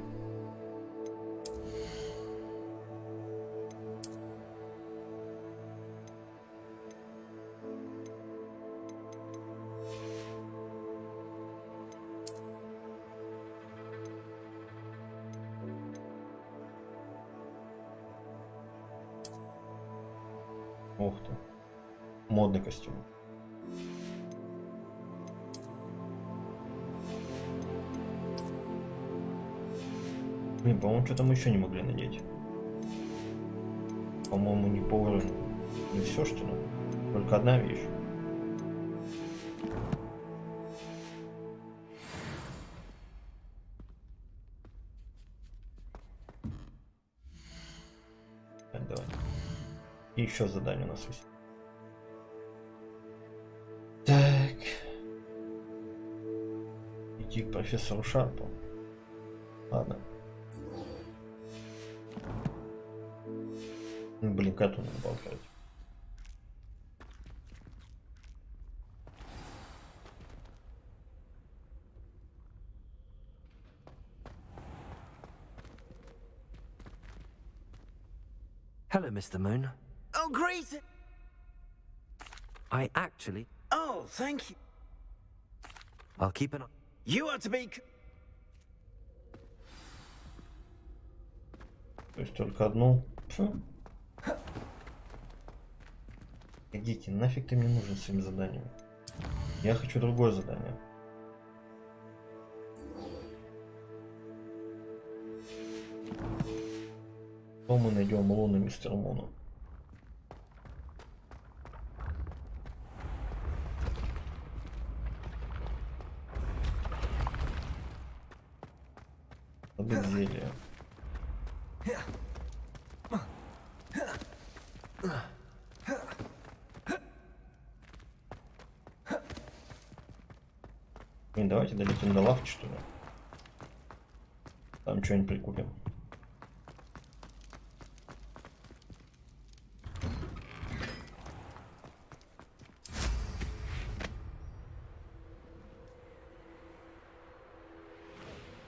Ух ты. Модный костюм. Блин, по-моему, что-то мы еще не могли надеть. По-моему, не повар, не все, что ли? Только одна вещь. Так, давай. И еще задание у нас есть. Так. Идти к профессору Шарпу. Ладно. Блин, карту надо было открыть. Hello, Mr. Moon. Oh, great! I actually... Oh, thank you. I'll keep an eye... You are to be... То есть только одну. Фу. Идите, нафиг ты мне нужен своим заданием. Я хочу другое задание. То мы найдем луну мистера Муна. Добыть зелье. Блин, давайте долетим до лавки, что ли. Там что-нибудь прикупим.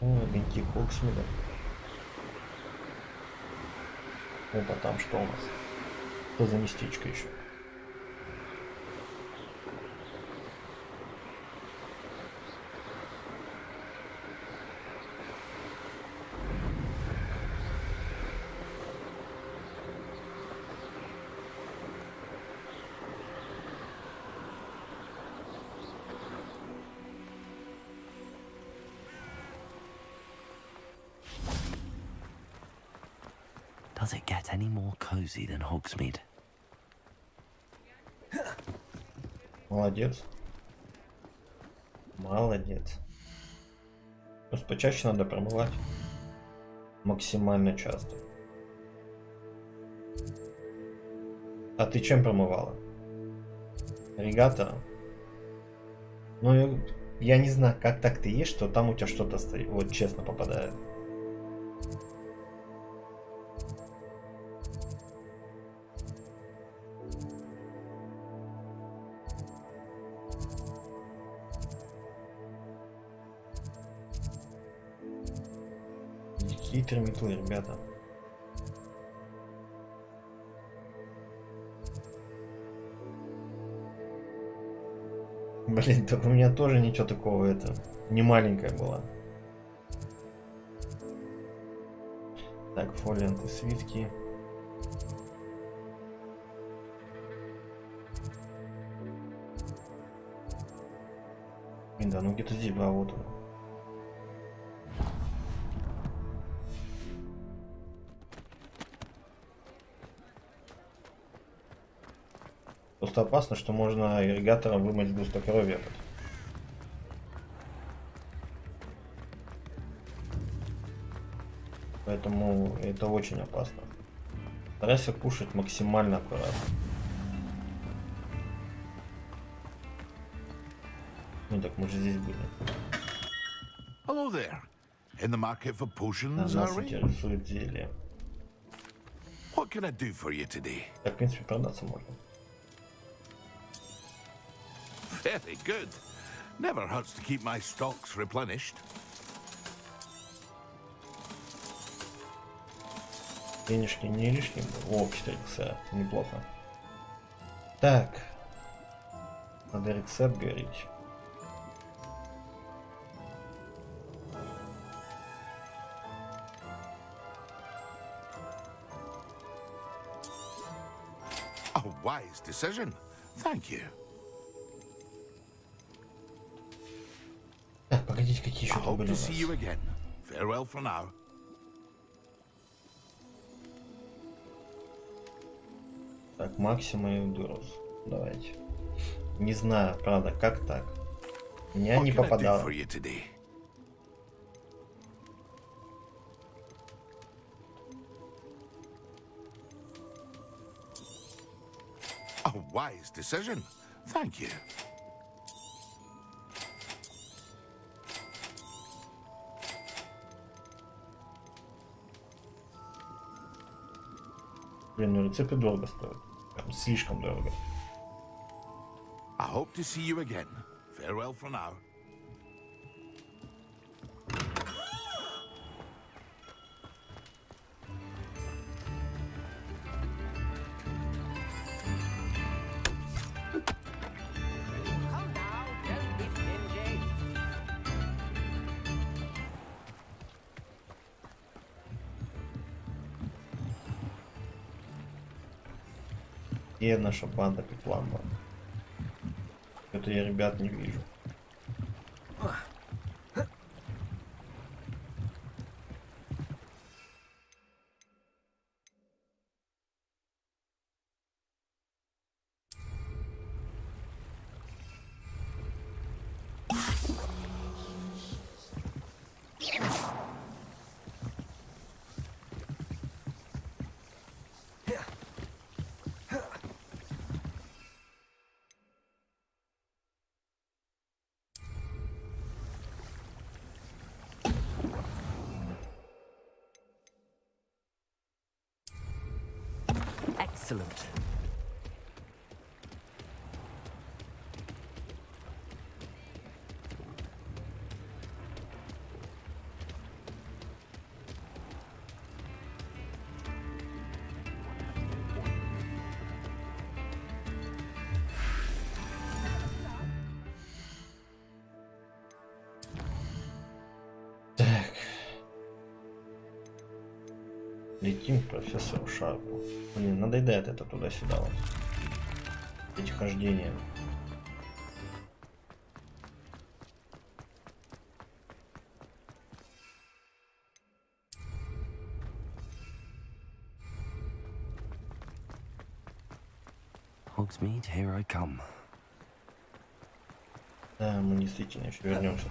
О, огоньки Хоксмида. Опа, там что у нас? Что за местечко еще? Does it get any more cozy than Hogsmeade? Молодец. Молодец. Просто почаще надо промывать. Максимально часто. А ты чем промывала? Ирригатором? Ну, я не знаю, как так ты ешь, что там у тебя что-то стоит. Вот честно попадает. Хитрые метлы, ребята. Блин, да у меня тоже ничего такого, это не маленькая была. Так, фолианты, свитки. Блин, да, ну где-то здесь была, вот он. Просто опасно, что можно ирригатором вымыть сгусток крови. Поэтому это очень опасно. Старайся кушать максимально аккуратно. Ну так мы же здесь были. Hello there. In the market for potions, Нас are we? интересует зелье. What can I do for you today? Так, в принципе, продаться можно. Very good. Never hurts to keep my stocks replenished. Денежки не лишние. О, 4 икса. Неплохо. Так. Надо рецепт говорить. A wise decision. Thank you. Так, погодите, какие еще I тут hope были to у see нас? you again. Farewell for now. Так, Максима и AORUS. Давайте. Не знаю, правда, как так? У меня What не can I do попадало. for you today? A wise decision. Thank you. Блин, ну рецепты дорого стоят. Прям слишком дорого. I hope to see you again. Farewell for now. И наша банда Петлamba. Это я ребят не вижу. Excellent. Летим к профессору Шарпу. Блин, надоедает это туда-сюда вот. Эти хождения. Hogsmeade, here I come. Да, мы действительно еще вернемся.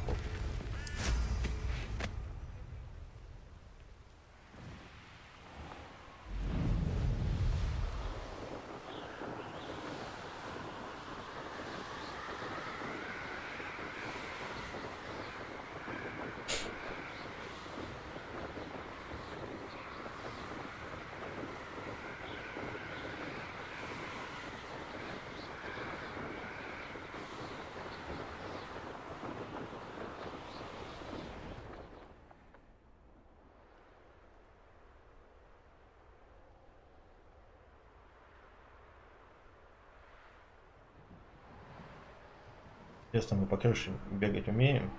Интересно, мы по крыше бегать умеем?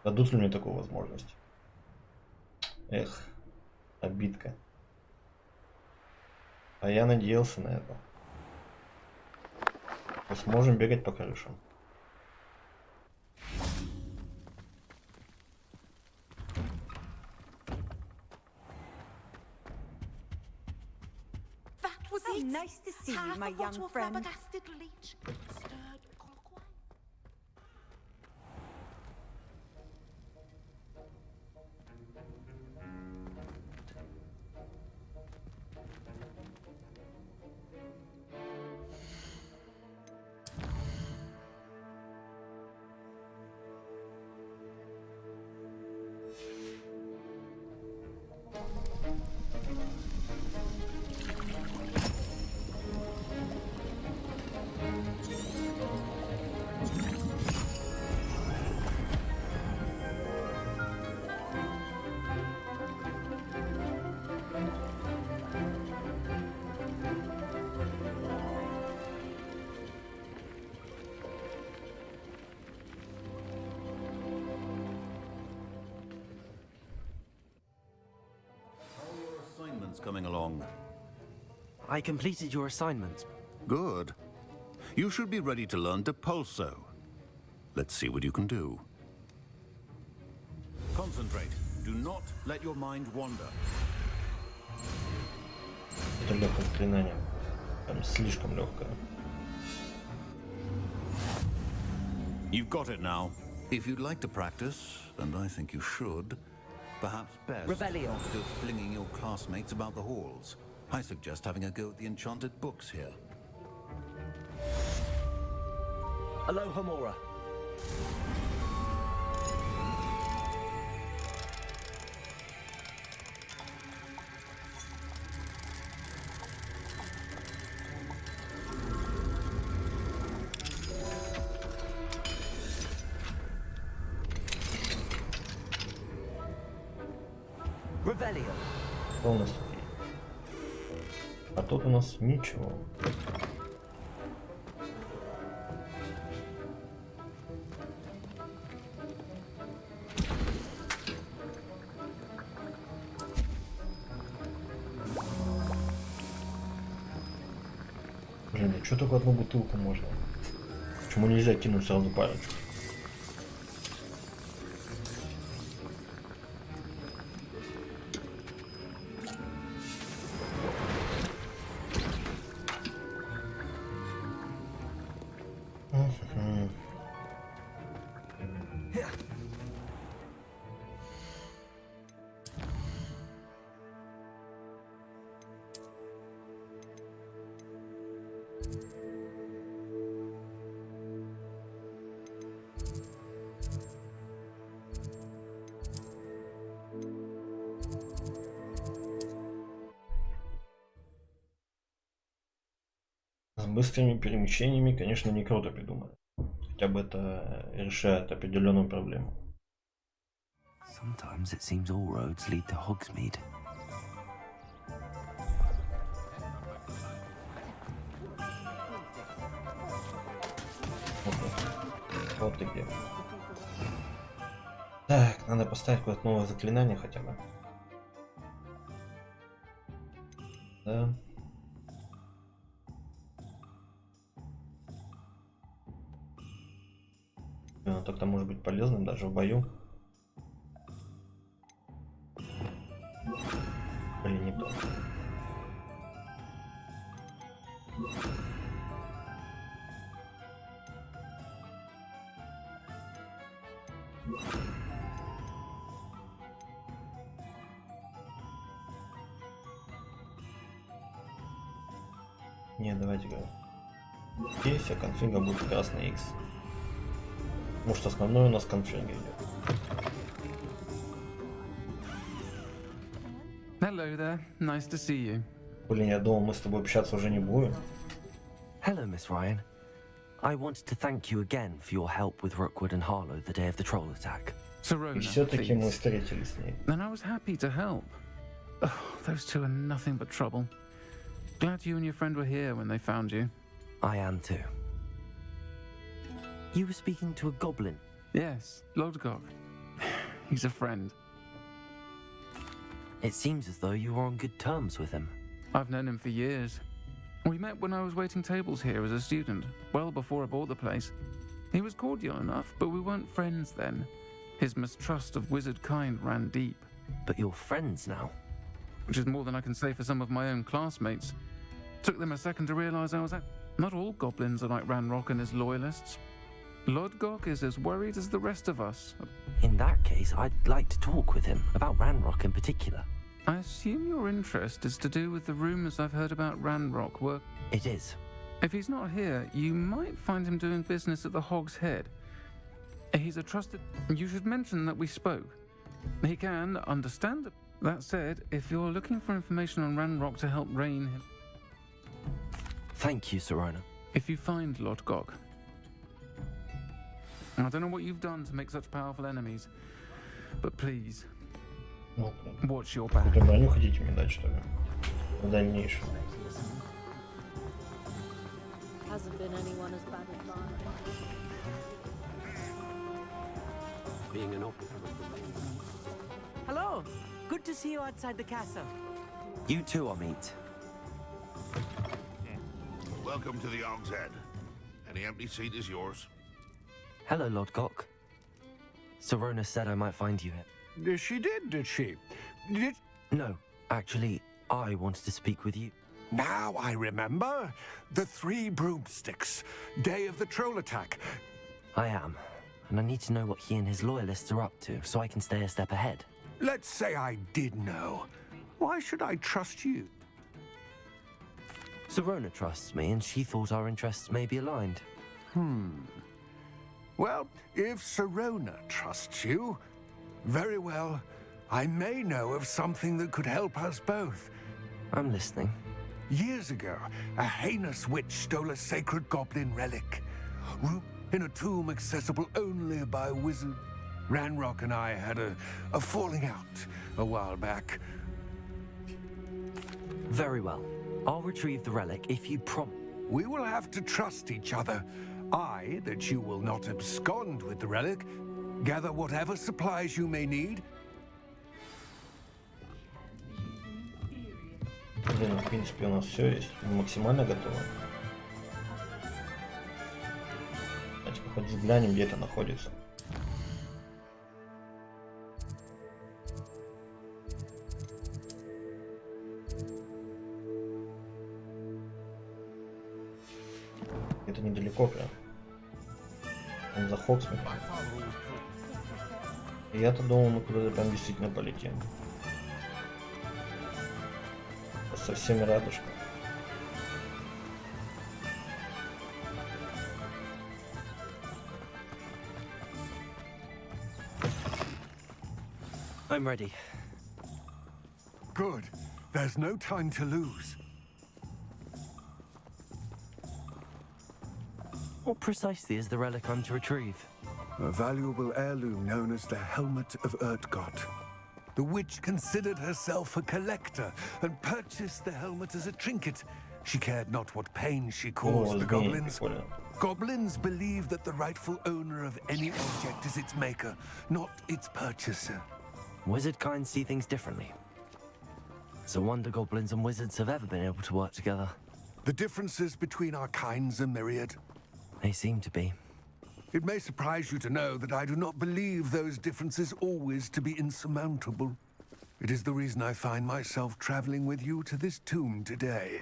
Дадут ли мне такую возможность? Эх, обидка. А я надеялся на это. Мы сможем бегать по крышам. That was it. Nice to see you, my young friend. Coming along. I completed your assignment. Good. You should be ready to learn Depulso. Let's see what you can do. Concentrate. Do not let your mind wander. Это легкое заклинание. Там слишком легкое. You've got it now. If you'd like to practice, and I think you should, perhaps best Revelio. instead of flinging your classmates about the halls, I suggest having a go at the enchanted books here. Alohomora. Revelio. Полностью. А тут у нас ничего. Блин, а что только одну бутылку можно? Почему нельзя кинуть сразу парочку? С быстрыми перемещениями, конечно, не круто придумано. Хотя бы это решает определенную проблему. Sometimes it seems all roads lead to Hogsmeade. Вот ты где. Так, надо поставить какое-то новое заклинание хотя бы. Да. Оно так-то может быть полезным даже в бою. Блин, не то. Не, давайте-ка. Здесь, а конфига будет красный X. Может, основной у нас конфига идет. Hello there. Nice to see you. Блин, я думал, мы с тобой общаться уже не будем. Hello, Miss Ryan. I wanted to thank you again for your help with Rookwood and Harlow the day of the troll attack. И все-таки мы встретились с ней. Then I was happy to help. Oh, those two are nothing but trouble. Glad you and your friend were here when they found you. I am too. You were speaking to a goblin? Yes, Lodgok. He's a friend. It seems as though you were on good terms with him. I've known him for years. We met when I was waiting tables here as a student, well before I bought the place. He was cordial enough, but we weren't friends then. His mistrust of wizard kind ran deep. But you're friends now? Which is more than I can say for some of my own classmates. Took them a second to realise I was at... Not all goblins are like Ranrock and his loyalists. Lodgok is as worried as the rest of us. In that case, I'd like to talk with him, about Ranrock in particular. I assume your interest is to do with the rumours I've heard about Ranrock work. It is. If he's not here, you might find him doing business at the Hog's Head. He's a trusted... You should mention that we spoke. He can understand... That said, if you're looking for information on Ranrock to help rein him... Thank you, Serona. If you find Lodgok... I don't know what you've done to make such powerful enemies, but please, watch your back. Какую-то броню хотите мне дать, что ли? В дальнейшем. Hasn't been anyone as bad as mine. Being an officer of the main. Hello. Good to see you outside the castle. You too, Amit. Welcome to the Hogshead. Head. Any empty seat is yours. Hello, Lord Gok. Sirona said I might find you here. She did she? No, actually, I wanted to speak with you. Now I remember. The 3 broomsticks. Day of the troll attack. I am. And I need to know what he and his loyalists are up to, so I can stay a step ahead. Let's say I did know. Why should I trust you? Sirona trusts me, and she thought our interests may be aligned. Well, if Sirona trusts you, very well. I may know of something that could help us both. I'm listening. Years ago, a heinous witch stole a sacred goblin relic. In a tomb accessible only by wizards. Ranrock and I had a falling out a while back. Very well. I'll retrieve the relic if you promise. We will have to trust each other. I, that you will not abscond with the relic. Gather whatever supplies you may need. Блин, в принципе, у нас все есть. Мы максимально готовы. Давайте хоть взглянем, где это находится. Это недалеко прям. Он за Хогсмитом. И я-то думал, мы куда-то прям действительно полетим. Со всеми радужками. I'm ready. Good. There's no time to lose. What precisely is the relic I'm to retrieve? A valuable heirloom known as the Helmet of Urtgott. The witch considered herself a collector and purchased the helmet as a trinket. She cared not what pain she caused the goblins. Goblins believe that the rightful owner of any object is its maker, not its purchaser. Wizard kind see things differently. So wonder goblins and wizards have ever been able to work together. The differences between our kinds are myriad. They seem to be. It may surprise you to know that I do not believe those differences always to be insurmountable. It is the reason I find myself traveling with you to this tomb today.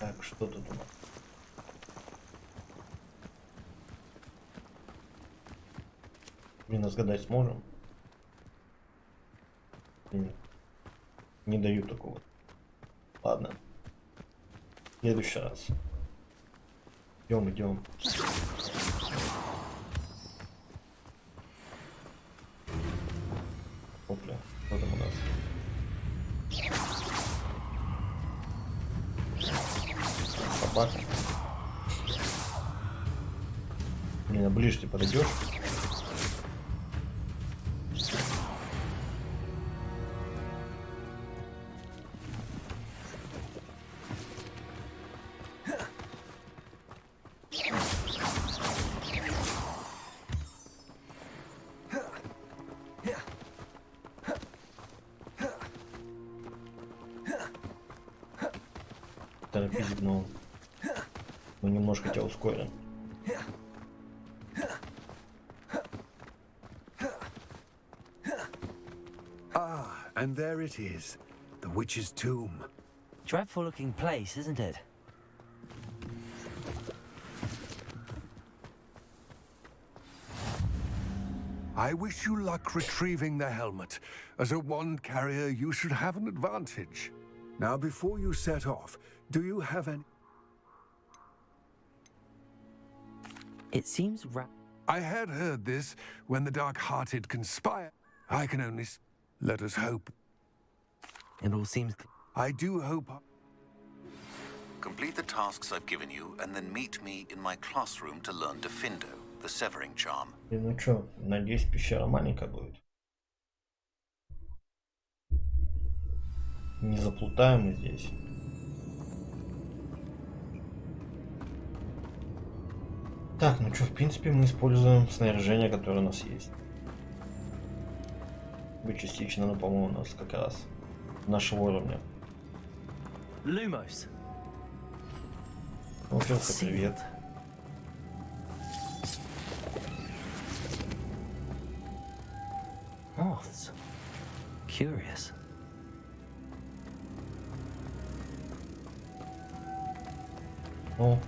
Так, что тут у нас? Блин, разгадать сможем? Не даю такого. Ладно. В следующий раз. Идем. Опля, что там у нас? Собака. Блин, а ближе ты подойдешь? Торопись, но мы немножко тебя ускорим. Ah, and there it is, the witch's tomb. Dreadful looking place, isn't it? I wish you luck retrieving the helmet. As a wand carrier, you should have an advantage. Now, before you set off, do you have any... It seems I had heard this when the dark-hearted conspire. I can only... Let us hope. It all seems... I do hope... Complete the tasks I've given you, and then meet me in my classroom to learn Defindo, the severing charm. Ну чё, надеюсь, пещера маленькая будет. Не заплутаем мы здесь. Так, ну что, в принципе, мы используем снаряжение, которое у нас есть. И частично, но, по-моему, у нас как раз нашего уровня. Lumos. Научился, привет. Moths. Curious. Ну.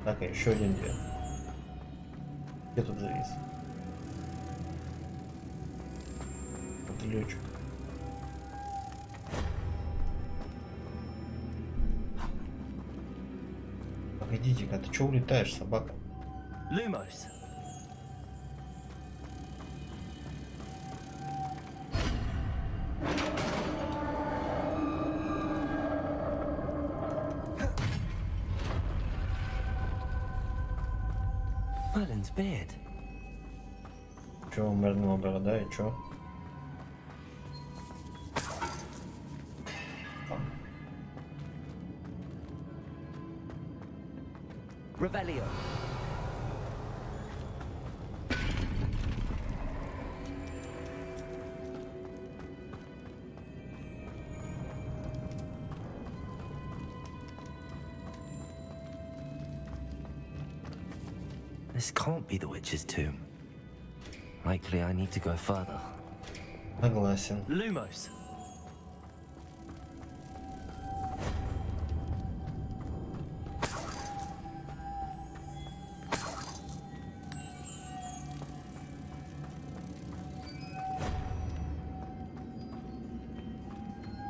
Так, а еще один где? Где тут завис? Это летчик. Погодите-ка, ты чё улетаешь, собака? Lumos. Merlin's beard. Чё, Мерлина борода и чё? Revelio. This can't be the witch's tomb. Likely I need to go further. Согласен. Lumos.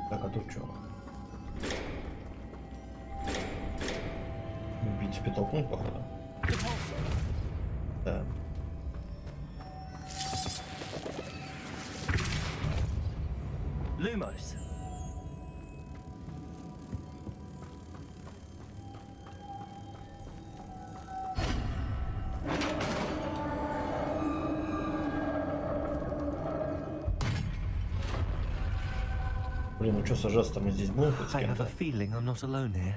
Так, а тут чё? Убить, себе толкнуть, походу. Да. Lumos. Блин, ну что сажаться-то мы здесь будем хоть с I have кем-то? a feeling I'm not alone here.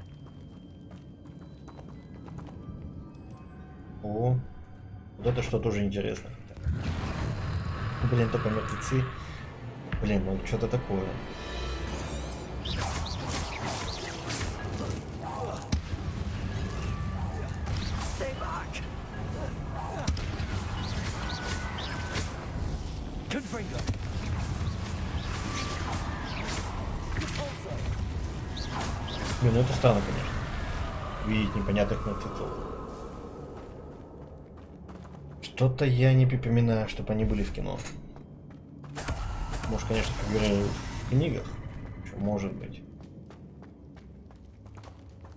О, вот это что тоже интересно. Блин, только мертвецы. Блин, ну что-то такое. Блин, ну это странно, конечно. Видеть непонятных мертвецов. Что-то я не припоминаю, чтобы они были в кино. Может, конечно, фигурируют в книгах. Что может быть.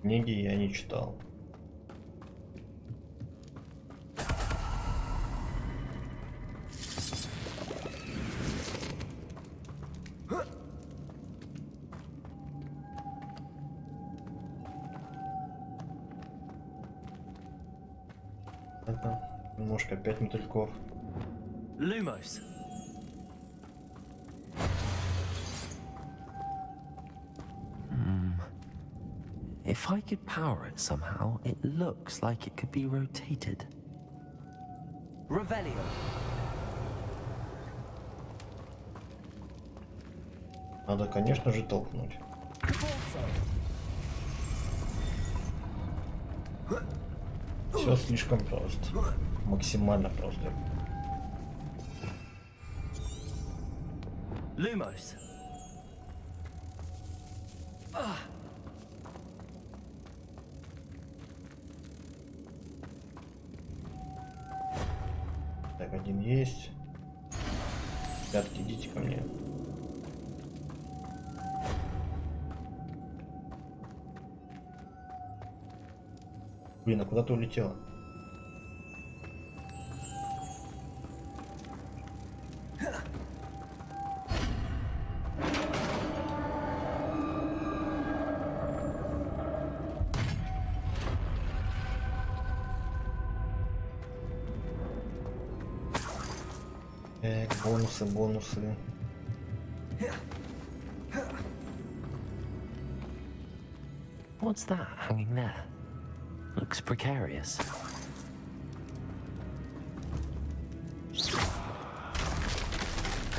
Книги я не читал. Это немножко опять мотыльков. Lumos. If I could power it somehow, it looks like it could be rotated. Revelio. Надо, конечно же, толкнуть. Все слишком просто. Максимально просто. Lumos. Так, один есть. Ребятки, идите ко мне. Блин, а куда ты улетела? Так, бонусы, бонусы. What's that hanging there? Looks precarious.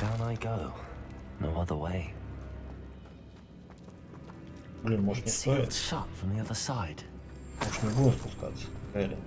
Down I go. No other way. Блин, может не It's sealed стоит? shut from the other side. Может не будем спускаться? Элли.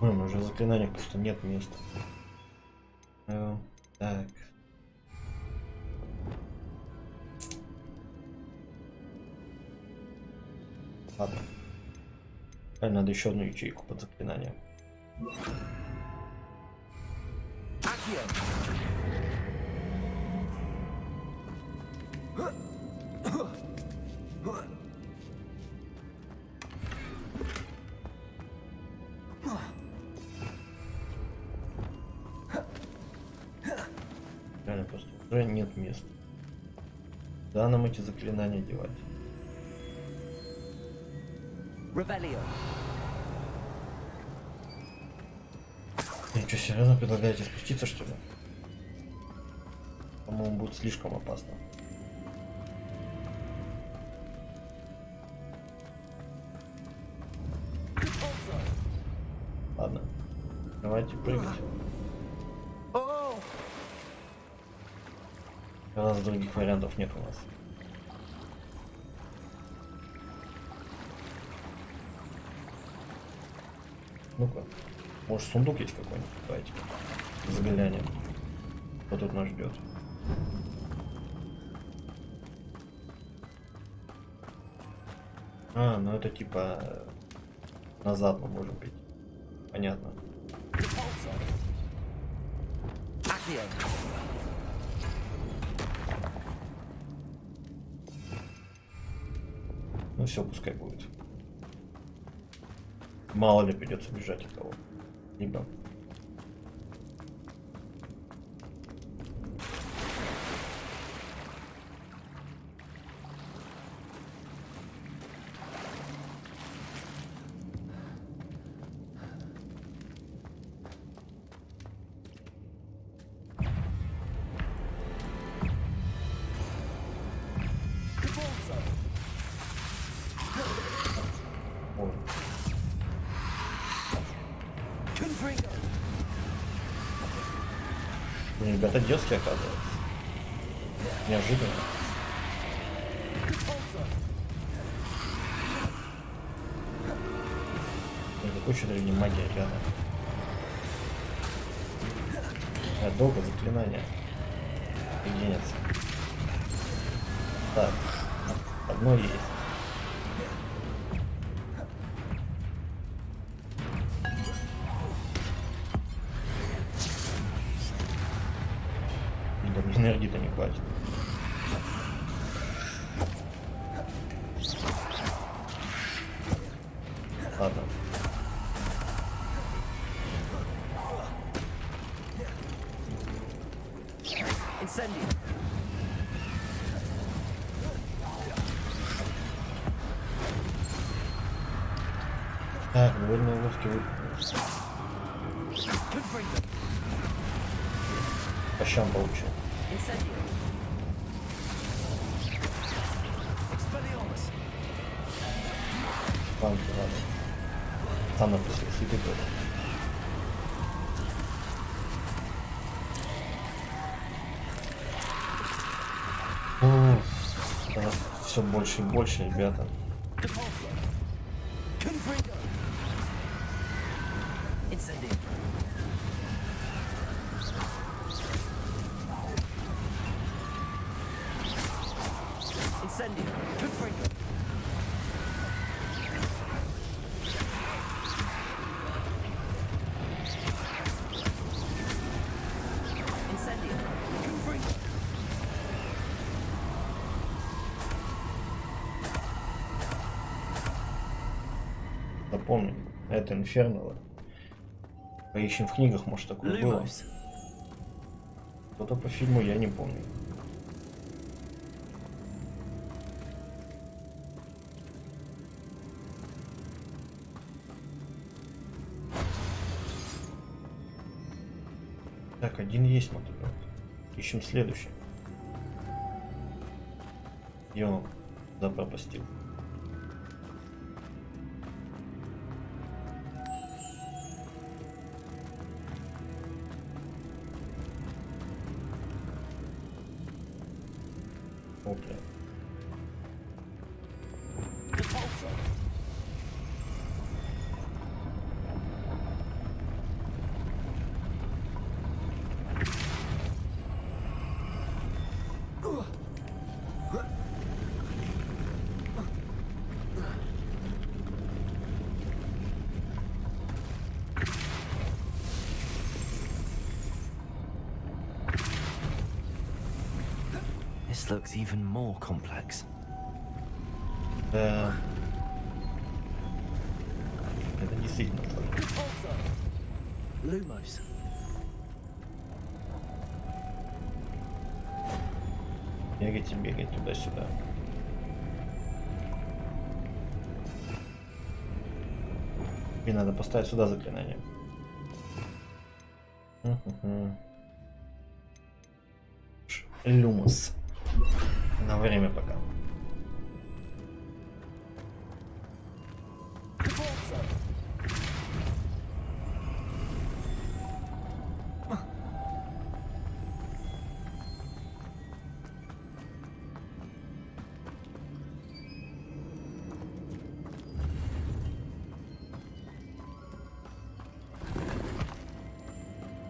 Блин, уже в заклинаниях просто нет места. Так. Ладно. Надо еще одну ячейку под заклинанием. Реально просто уже нет места. Куда нам эти заклинания девать? Вы что, серьезно предлагаете спуститься, что ли? По-моему, будет слишком опасно. Ладно, давайте прыгать. Раз других вариантов нет у нас. Ну-ка, может сундук есть какой-нибудь? Давайте заглянем. Что тут нас ждет? А, ну это типа назад мы можем пить. Понятно. Ну все, пускай будет. Мало ли придется бежать от кого. Либо. Ребята дерзкие, оказывается. Неожиданно. Это куча древней магии, ребята. Долго заклинание. И денется. Так. Одно есть. Энергии-то не хватит. Ладно. Так, довольно ловкий выпуск. По щам получил. Ладно, ладно. Там написано, сиди тут. Все больше и больше, ребята. Запомни, Это Инферно. Поищем в книгах, может такое было. Что-то по фильму я не помню. Так, один есть мотоцикл. Ищем следующий. Где он запропастил? Опля. This looks even more complex. Да. Это действительно сложно. Lumos. Бегать туда-сюда. И надо поставить сюда заклинание. Люмус. На время пока.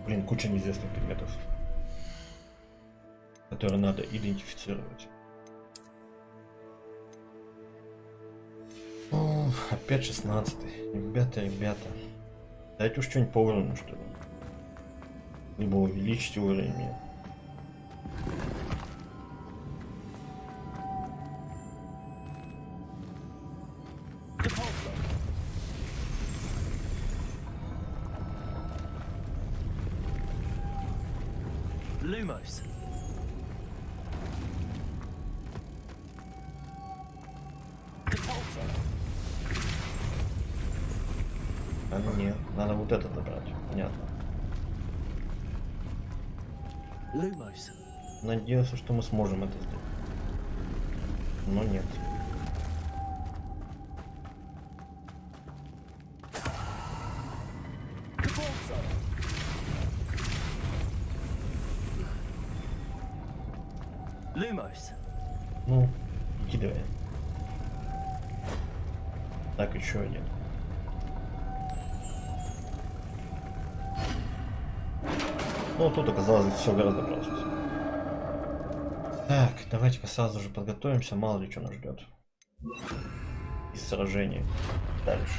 Блин, куча неизвестных предметов, которые надо идентифицировать. О, опять 16-й. Ребята. Дайте уж что-нибудь по уровню, что ли. Либо увеличьте уровень мне. Lumos. А ну нет, надо вот это забрать. Понятно. Lumos. Надеялся, что мы сможем это сделать. Но нет. Lumos. Ну, иди давай. Так, еще один. Ну, тут оказалось все гораздо проще. Так, давайте-ка сразу же подготовимся, мало ли что нас ждет. Из сражений. Дальше.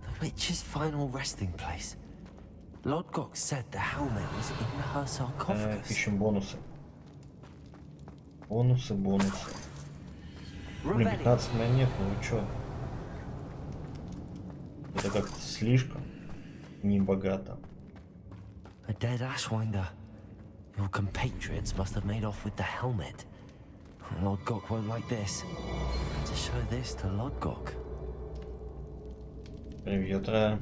The witch's final resting place. Lodgok said the helmet was in her sarcophagus. Ищем бонусы. Бонусы. Блин, 15 монет, ну вы чё? Это как-то слишком небогато. A dead Ashwinder. Your compatriots must have made off with the helmet. Lodgok won't like this. To show this to Lodgok. Привет, Ра.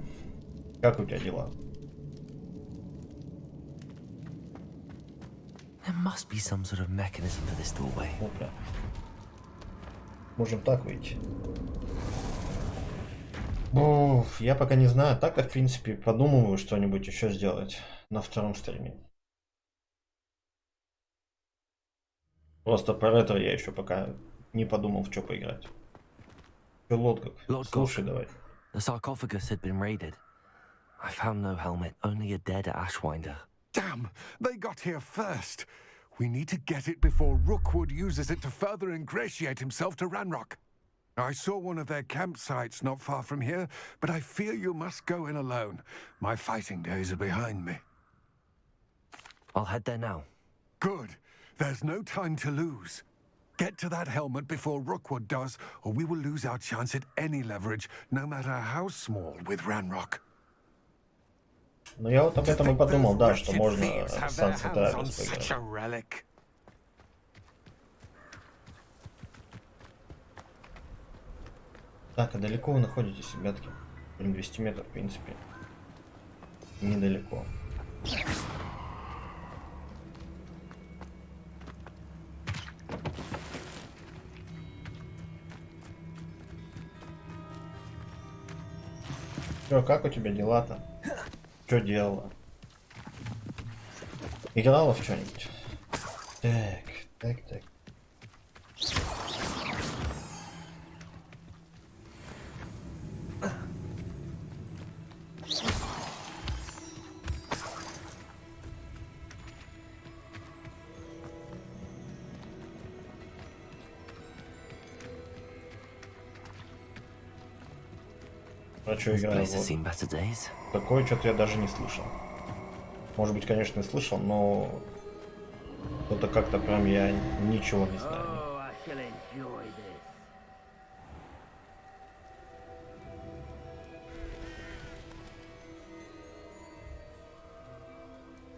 Как у тебя дела? There must be some sort of mechanism for this doorway. Опля. Можем так выйти. Уф, я пока не знаю. Так-то, в принципе, подумываю что-нибудь еще сделать на втором стриме. Просто про ретро я еще пока не подумал, в что поиграть. Лодгок. Слушай, давай. The sarcophagus had been raided. I found no helmet, only a dead Ashwinder. Damn! They got here first. We need to get it before Rookwood uses it to further ingratiate himself to Ranrock. I saw one of their campsites not far from here, but I fear you must go in alone. My fighting days are behind me. I'll head there now. Good. There's no time to lose. Get to that helmet before Rookwood does, or we will lose our chance at any leverage, no matter how small, with Ranrock. Ну я вот об этом и подумал, да, что можно Sunset AORUS поиграть. Так, а далеко вы находитесь, ребятки? 200 метров, в принципе. Недалеко. Чё, как у тебя дела-то? Чё делала? Играла в что-нибудь? Так. Про что играю? Вот. Такое что-то я даже не слышал. Может быть, конечно, и слышал, но это как-то прям я ничего не знаю.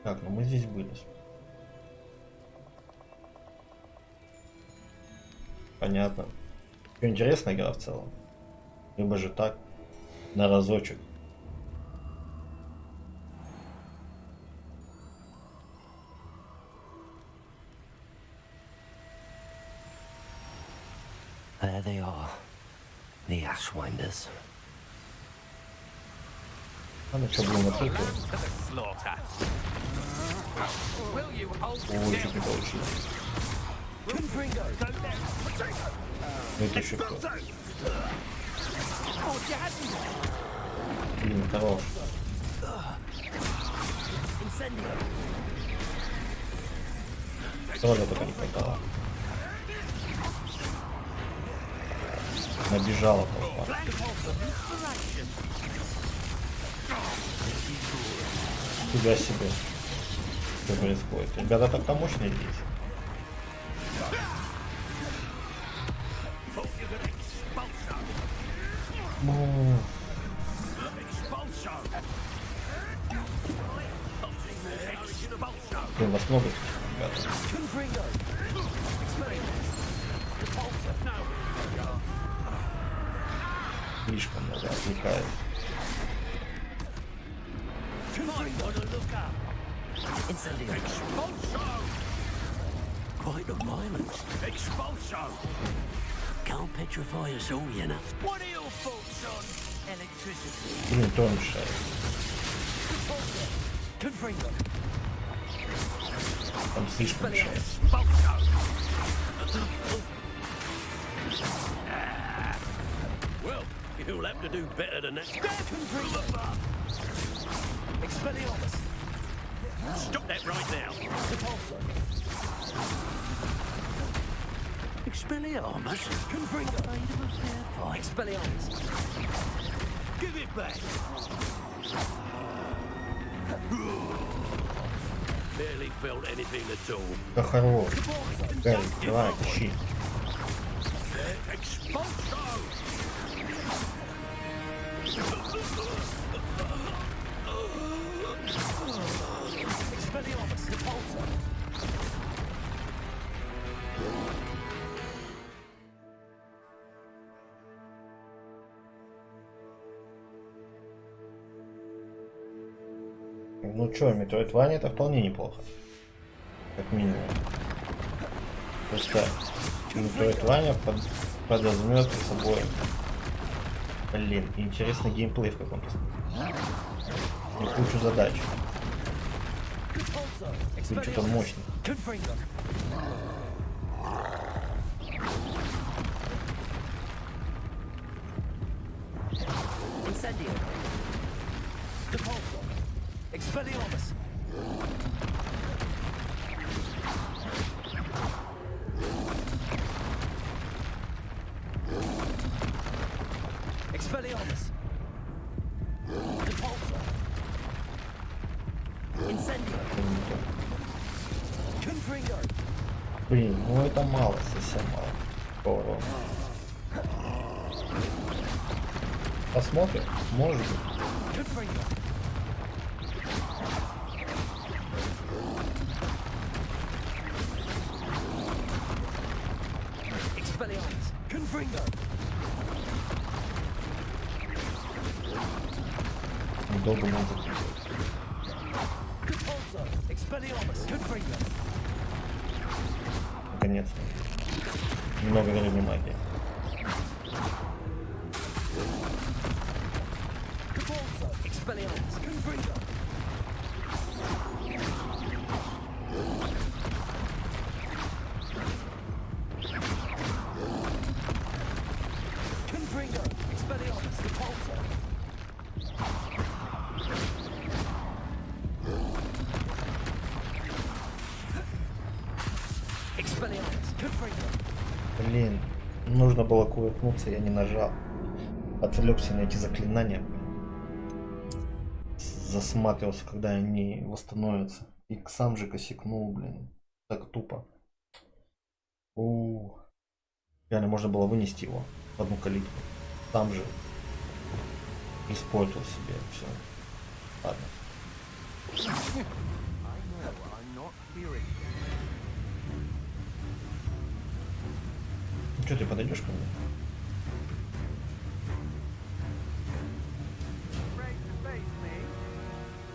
Так, ну мы здесь были. Понятно. Интересная игра в целом. Либо же так. На разочек. There they are, the Ashwinders. А ну что, блин, напрыгиваю. Ой, чуть не получилось. Это еще кто? Блин, хорош. Тролля только не хватало. Набежала толпа. Фига себе. Что происходит? Ребята так-то мощные здесь. Блин, вас много, ребята. Слишком много отвлекает. Quite the violence. Expulsion! Can't petrify us all, you know. What are your thoughts on electricity? Блин, то мешает. Там слишком мешает. Well, you'll have to do better than that. Stop that right now. Expelliarmus? Expelliarmus. Give it back. Barely felt anything at all. Да хорош. Гарри, давай, ищи. Ну чё, Metroidvania это вполне неплохо. Как минимум. Просто Metroidvania подразумевает собой, блин, интересный геймплей в каком-то смысле. И кучу задач. И что-то мощное. Expelliarmus! Expelliarmus! Repulsor! Incendio! Confringo! Блин, ну это мало, совсем мало. Урона. Посмотрим, может быть. Долго музыка. Наконец-то. Немного времени магии. Блин, нужно было кувыркнуться, я не нажал. Отвлекся на эти заклинания. Засматривался, когда они восстановятся. И сам же косякнул, блин. Так тупо. Реально можно было вынести его в одну калитку. Там же испортил себе все. Ладно. Ну что, ты подойдешь ко мне?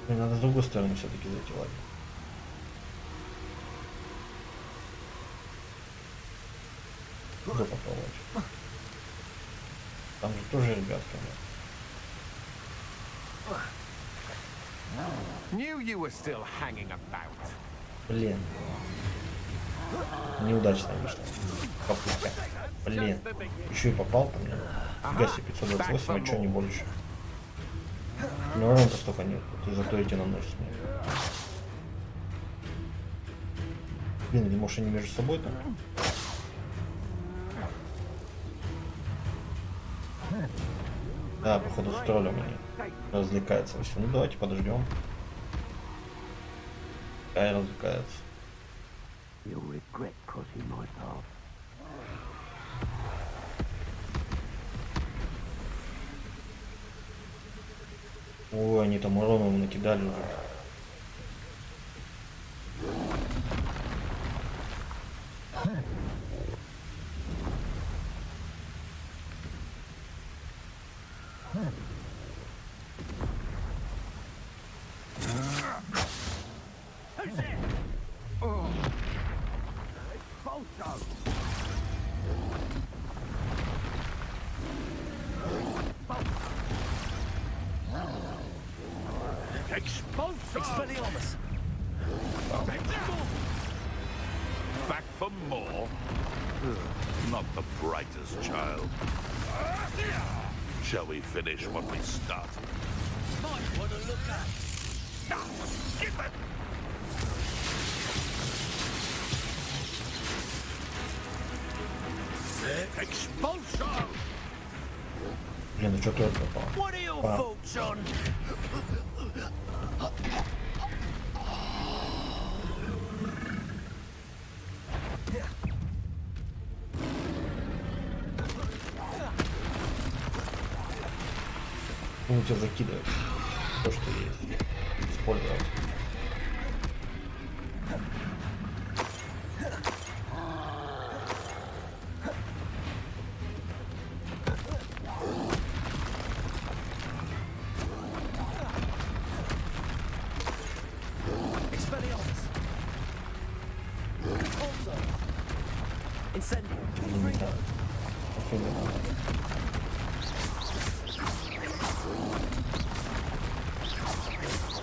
Мне надо с другой стороны все-таки зайти, ладно. Куда попробовать? Там же тоже ребятка. Блин. Неудачно вышло. Попытка. Блин. Еще и попал по мне. Фига себе, 528, а что не больше. Но урона-то столько нет. И зато эти наносят мне. Блин, или может они между собой там? Да, походу с троллем они развлекаются. Все, ну давайте подождем. Пускай развлекаются. Ой, они там урона накидали уже. Back for more? Not the brightest child. Shall we finish what we started? Might want to look up. Give it! Expulsion! Блин, ну что только попал? What are your thoughts on? Ну, тебя закидывают. То, что есть. Использовать.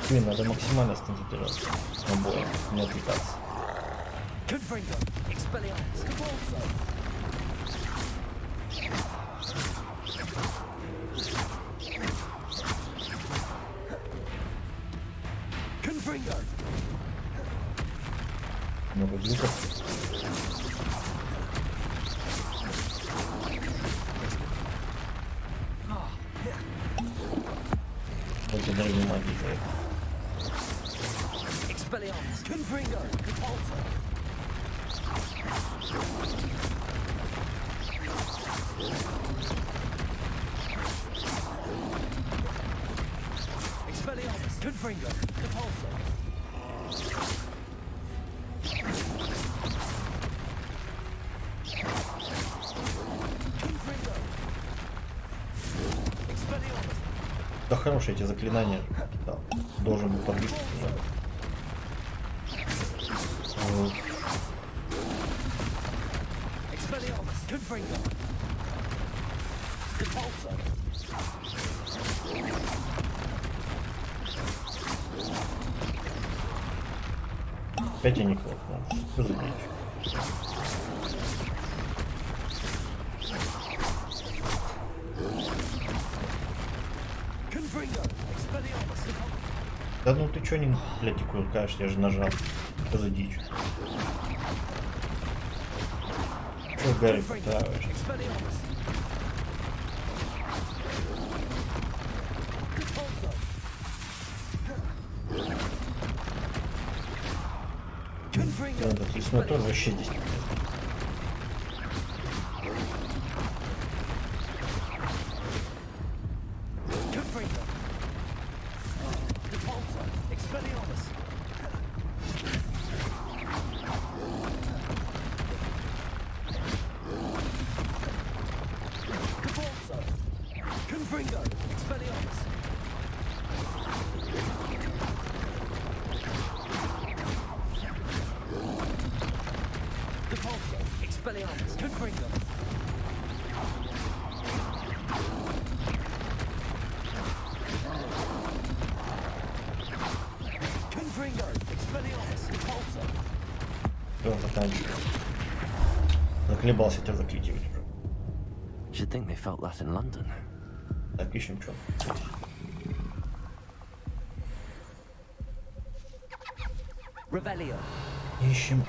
Блин, надо максимально сконцентрироваться на бое, не отвлекаться. Много звуков. Благодарю магии за это. Confringo. Depulso. Confringo. Expelliarmus. Да хорошие эти заклинания. Да, должен был подвигать. Expelliarmus. Confringo. Depulso. Опять я не хлопнул. Что за дичь? Да ну ты чё не, блядь, куркаешь, я же нажал. Что за дичь? Чё, Гарри, потравишь? Надо присмотр вообще здесь. Заколебался тебя закликивать. Should think they felt that in London. Так, ищем что.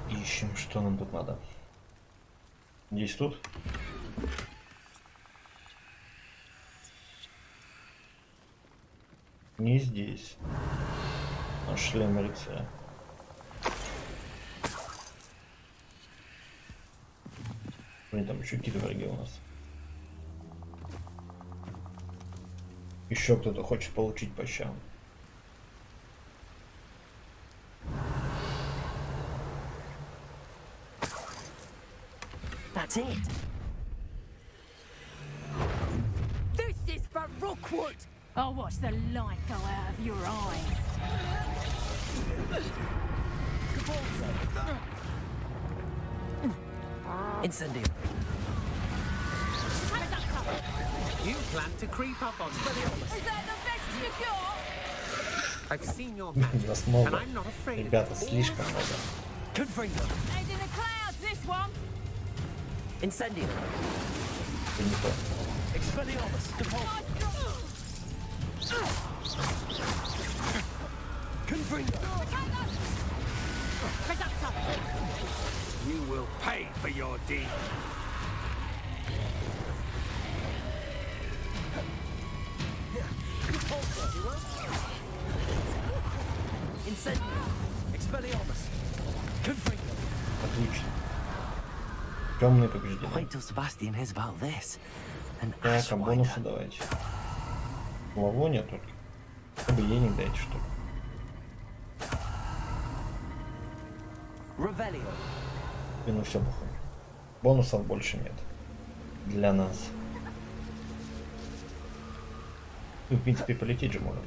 Ищем, что нам тут надо. Здесь тут? Не здесь. А шлем на лице. Блин, там еще какие-то враги у нас. Еще кто-то хочет получить по щам. That's it. This is for Rookwood. I'll watch the light go out of your eyes. Incendio. You plan to creep up on me. Is that the best you got? I've seen your magic, Нас and много. I'm not afraid of Ребята, it. слишком много. Confringo. Head in the clouds, this one. Incendio. Ты не то. Expelliarmus. Depulso. Confringo. You will pay for your deed. Incendio. Expelliarmus. Confringo. Отлично. Темные побеждены. Wait till Sebastian hears about this. And Так, а бонусы давайте. Лавония только. Чтобы ей не дайте, что ли. Revelio. И ну все похуй. Бонусов больше нет. Для нас. Ну, в принципе, полететь же можем.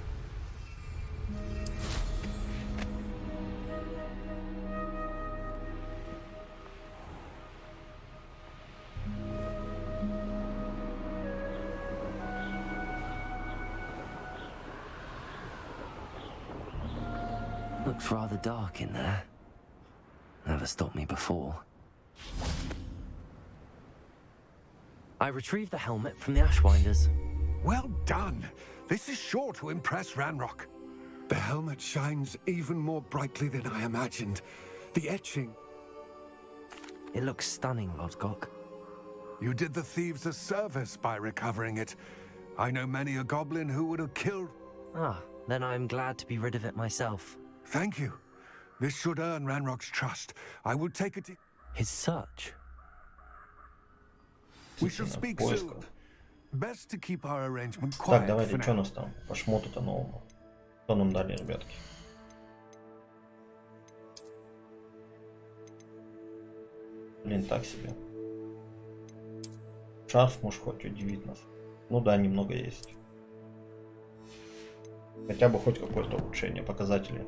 Looks rather dark in there. Never stopped me before. I retrieved the helmet from the Ashwinders. Well done. This is sure to impress Ranrock. The helmet shines even more brightly than I imagined. The etching. It looks stunning, Lodgok. You did the thieves a service by recovering it. I know many a goblin who would have killed... Ah, then I'm glad to be rid of it myself. Thank you. This should earn Ranrock's trust. I will take it... His search? We shall speak soon. Best to keep our arrangement Так, quiet for давайте, что у now. нас там? По шмоту-то новому. Что нам дали, ребятки? Блин, так себе. Шарф, может, хоть удивит нас. Ну да, немного есть. Хотя бы хоть какое-то улучшение показателей.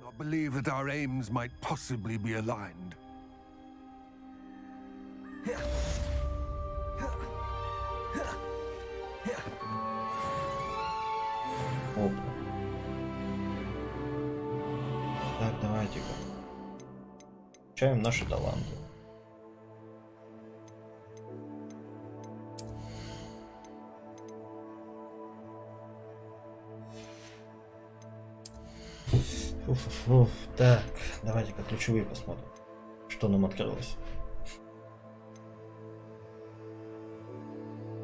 I believe that our aims might possibly be aligned. Опа. Так, давайте-ка. Включаем наши таланты. Уф. Так, давайте-ка ключевые посмотрим, что нам открылось.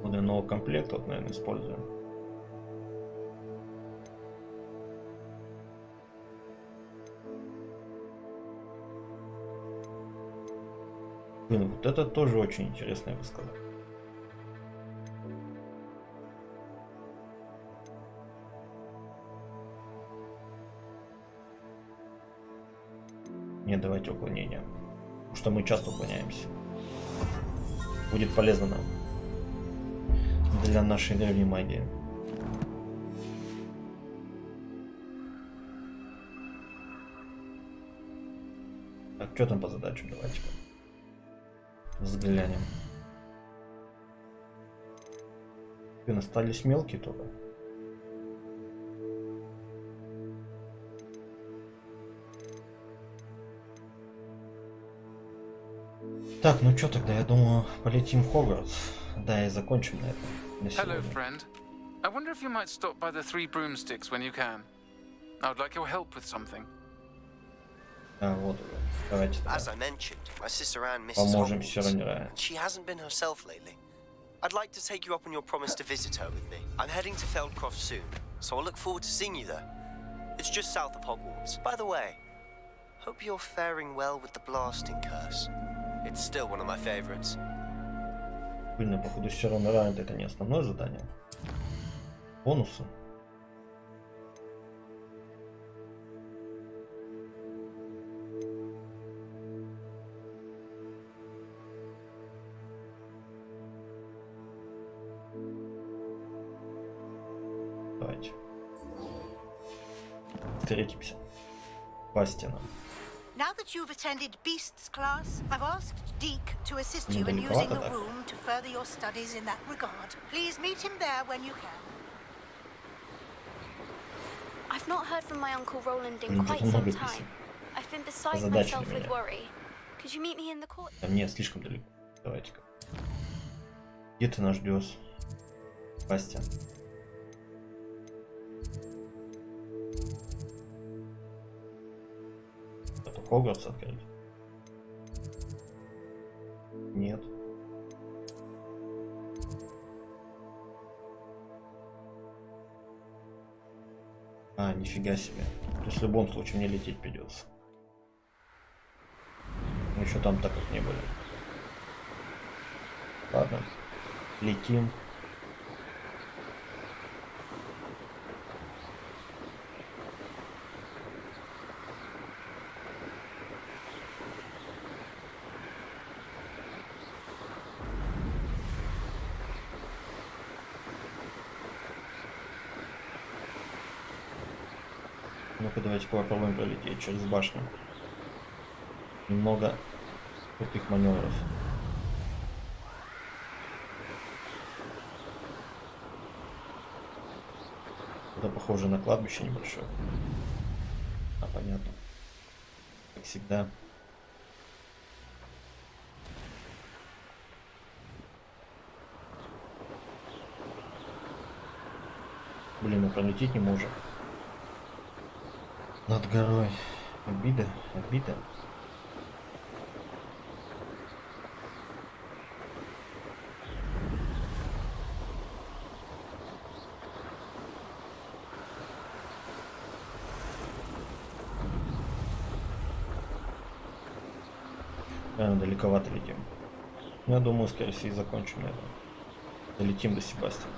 Вот новый комплект, вот, наверное, используем. Блин, вот это тоже очень интересно, я бы сказал. Нет, давайте уклонение. Потому что мы часто уклоняемся. Будет полезно нам. Для нашей древней магии. Так, что там по задачам? Давайте-ка взглянем. Блин, остались мелкие только. Так, ну что тогда, я думаю, полетим в Хогвартс. Да, и закончим на этом. Hello, friend. I wonder if you might stop by the Three Broomsticks when you can. I would like your help with something. А, вот его. Давайте As I mentioned, my sister Anne misses поможем Hogwarts, Сиронера. and she hasn't been herself lately. I'd like to take you up on your promise to visit her with me. I'm heading to Feldcroft soon, so I'll look forward to seeing you there. It's just south of Hogwarts. By the way, hope you're faring well with the blasting curse. It's still one of my favorites. Блин, походу Сиронера это не основное задание. Бонусы. Давайте. Встретимся. Бастина. Now that you've attended Beasts class, I've asked Deke to assist you in using the room to further your studies in that regard. Please meet him there when you can. I've not heard from my Uncle Roland in quite some time. I've been beside myself with worry. Could you meet me in the court? Да мне слишком далеко. Давайте-ка. Где ты нас ждешь, Бастя? Это Хогвартс открыть? Нет. А, нифига себе. То есть в любом случае мне лететь придется. Мы еще там так как не были. Ладно. Летим. Ну-ка, давайте попробуем пролететь через башню. Немного крутых маневров. Это похоже на кладбище небольшое. А, понятно. Как всегда. Блин, мы пролететь не можем. Над горой. Обида, обида. Наверное, далековато летим. Но я думаю, скорее всего, и закончим на этом. Долетим до Себастьяна.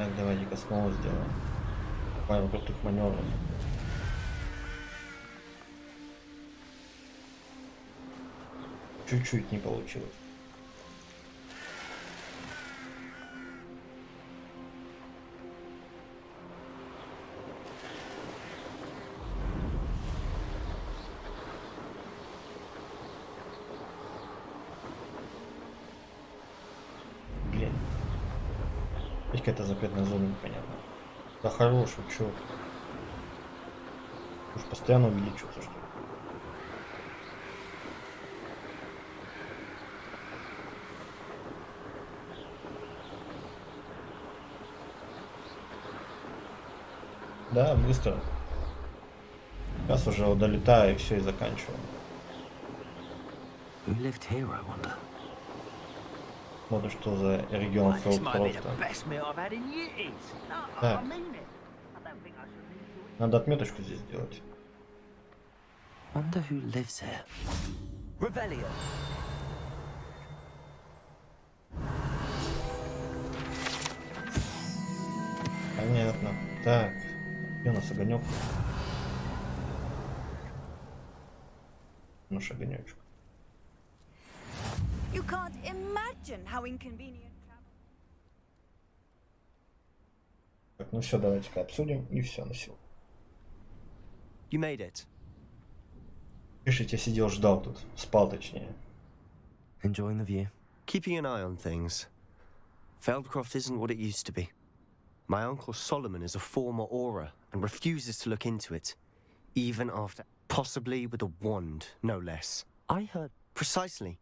Так, давайте-ка снова сделаем пару крутых маневров. Чуть-чуть не получилось. Блин. Ведь какая-то запретная зона непонятно. Да хорош, вы чё? Уж постоянно увеличивается, что ли? Да, быстро. Сейчас уже долетаю и все, и заканчиваю. Who lived here, I wonder? Смотрим, что за регион This might be the Филдкрофта. best meal I've had in years. No, I Так. mean it. I don't think I should leave you. Надо отметочку здесь сделать. Wonder who lives here. Revelio. Понятно. Так. Где у нас огонек? Наш огонечек. You can't imagine how inconvenient. Так, ну все, давайте-ка обсудим и все на сегодня. You made it. Пишите, сидел, ждал тут. Спал точнее. Enjoying the view. Keeping an eye on things. Feldcroft isn't what it used to be. My uncle Solomon is a former AORUS and refuses to look into it, even after, possibly with a wand, no less. I heard... Precisely.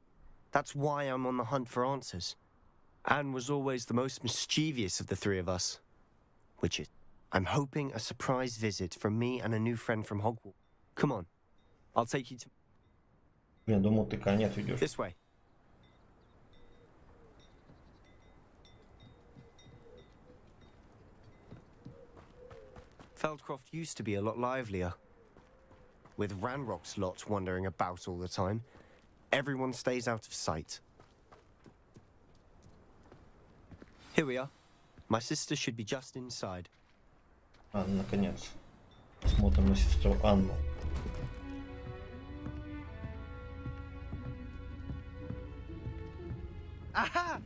That's why I'm on the hunt for answers. Anne was always the most mischievous of the three of us. Which is, I'm hoping a surprise visit from me and a new friend from Hogwarts. Come on, I'll take you to... Я думал, ты конец ведешь. This way. Feldcroft used to be a lot livelier. With Ranrock's lot wandering about all the time, everyone stays out of sight. Here we are. My sister should be just inside. А, наконец. Посмотрим на сестру Анну. Aha!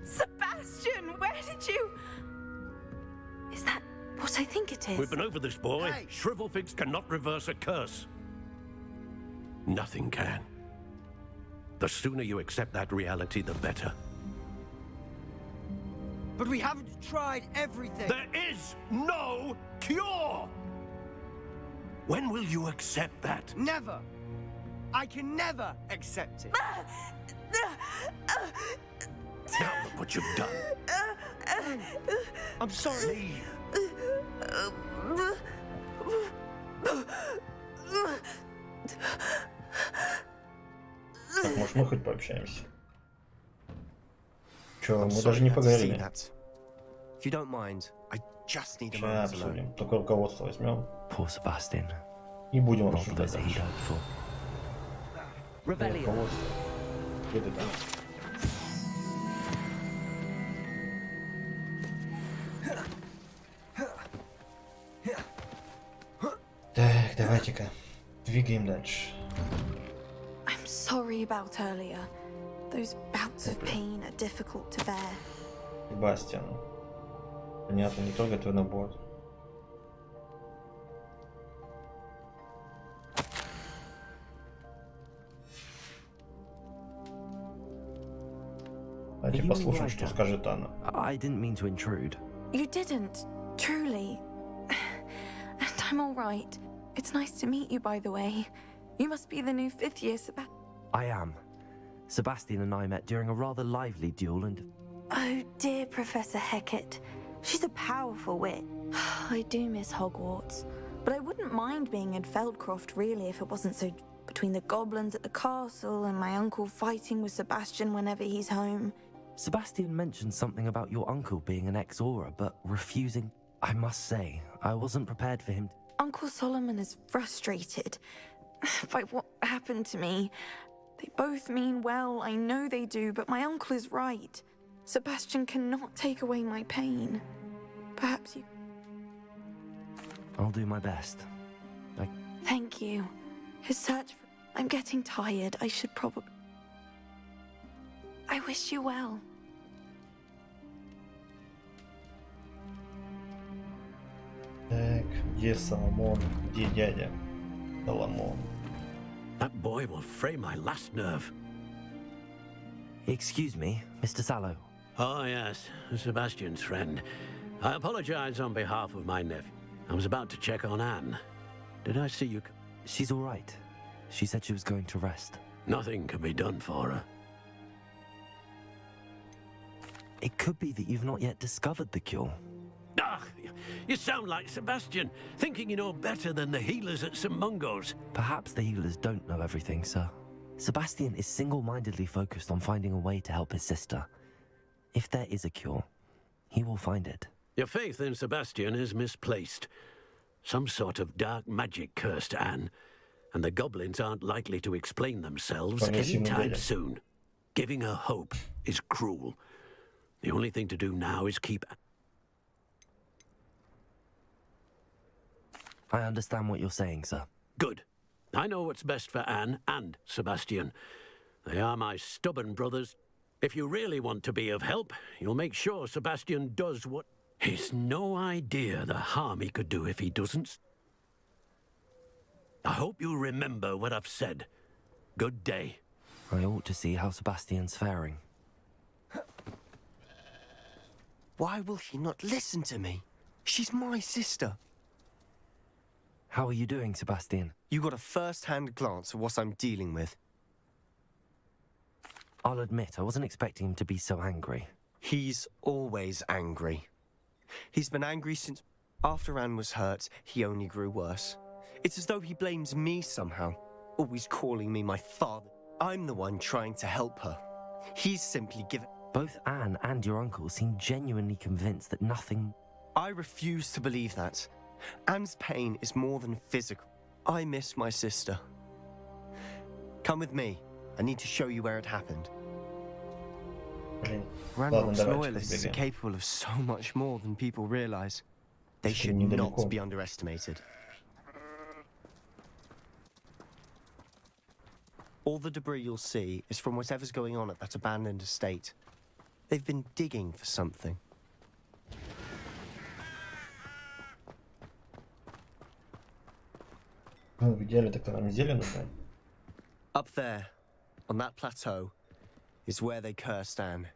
Sebastian, where did you... Is that what I think it is? We've been over this, boy. Hey. Shrivelfigs cannot reverse a curse. Nothing can. The sooner you accept that reality, the better. But we haven't tried everything. There is no cure! When will you accept that? Never. I can never accept it. Now look what you've done. I'm sorry. Так, может, мы хоть пообщаемся? Чё, мы даже не поговорили. If you don't mind, I just need a Сейчас moment alone. обсудим. Только руководство возьмем. Poor Sebastian. И будем Not the обсуждать visit he'd дальше. hoped for. Revelio. Руководство. Где ты там? Так, давайте-ка двигаем дальше. I'm sorry about earlier. Those bouts of pain are difficult to bear. Себастьян. Понятно, не трогай твой набор. Давайте You послушаем, right, что Dan. скажет Анна. I didn't mean to intrude. You didn't, truly. And I'm all right. It's nice to meet you, by the way. You must be the new fifth year Sebastian. I am. Sebastian and I met during a rather lively duel and... Oh, dear Professor Hecat. She's a powerful wit. I do miss Hogwarts. But I wouldn't mind being in Feldcroft, really, if it wasn't so... Between the goblins at the castle and my uncle fighting with Sebastian whenever he's home. Sebastian mentioned something about your uncle being an ex-AURA, but refusing... I must say, I wasn't prepared for him... Uncle Solomon is frustrated by what happened to me. They both mean well, I know they do, but my uncle is right. Sebastian cannot take away my pain. Perhaps you... I'll do my best. Thank you. His search for... I'm getting tired. I should probably... I wish you well. Так, где Соломон? Где дядя Соломон? That boy will fray my last nerve. Excuse me, Mr. Sallow. Oh, yes, Sebastian's friend. I apologize on behalf of my nephew. I was about to check on Anne. Did I see you? She's all right. She said she was going to rest. Nothing can be done for her. It could be that you've not yet discovered the cure. Ah, you sound like Sebastian, thinking you know better than the healers at St. Mungo's. Perhaps the healers don't know everything, sir. Sebastian is single-mindedly focused on finding a way to help his sister. If there is a cure, he will find it. Your faith in Sebastian is misplaced. Some sort of dark magic cursed Anne, and the goblins aren't likely to explain themselves anytime soon. Giving her hope is cruel. The only thing to do now is keep... I understand what you're saying, sir. Good. I know what's best for Anne and Sebastian. They are my stubborn brothers. If you really want to be of help, you'll make sure Sebastian does what... He's no idea the harm he could do if he doesn't. I hope you remember what I've said. Good day. I ought to see how Sebastian's faring. Why will she not listen to me? She's my sister. How are you doing, Sebastian? You got a first-hand glance at what I'm dealing with. I'll admit, I wasn't expecting him to be so angry. He's always angry. He's been angry since... After Anne was hurt, he only grew worse. It's as though he blames me somehow, always calling me my father. I'm the one trying to help her. He's simply given... Both Anne and your uncle seem genuinely convinced that nothing... I refuse to believe that. Anne's pain is more than physical. I miss my sister. Come with me. I need to show you where it happened. Ranrock's loyalists are capable of so much more than people realize. They should not be underestimated. All the debris you'll see is from whatever's going on at that abandoned estate. They've been digging for something. Ну, в идеале так нам зелено, да? Up there, on that plateau, is where they cursed Anne.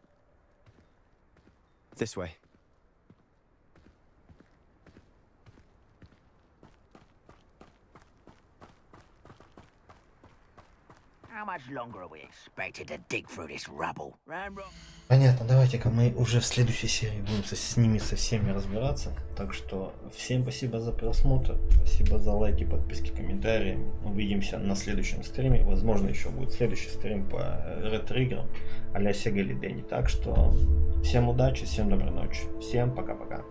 This way. How much longer are we expected to dig through this rubble? Понятно, давайте-ка мы уже в следующей серии будем с ними со всеми разбираться. Так что всем спасибо за просмотр, спасибо за лайки, подписки, комментарии. Увидимся на следующем стриме. Возможно, еще будет следующий стрим по ретро-играм а-ля Sega или Denny. Так что всем удачи, всем доброй ночи, всем пока-пока.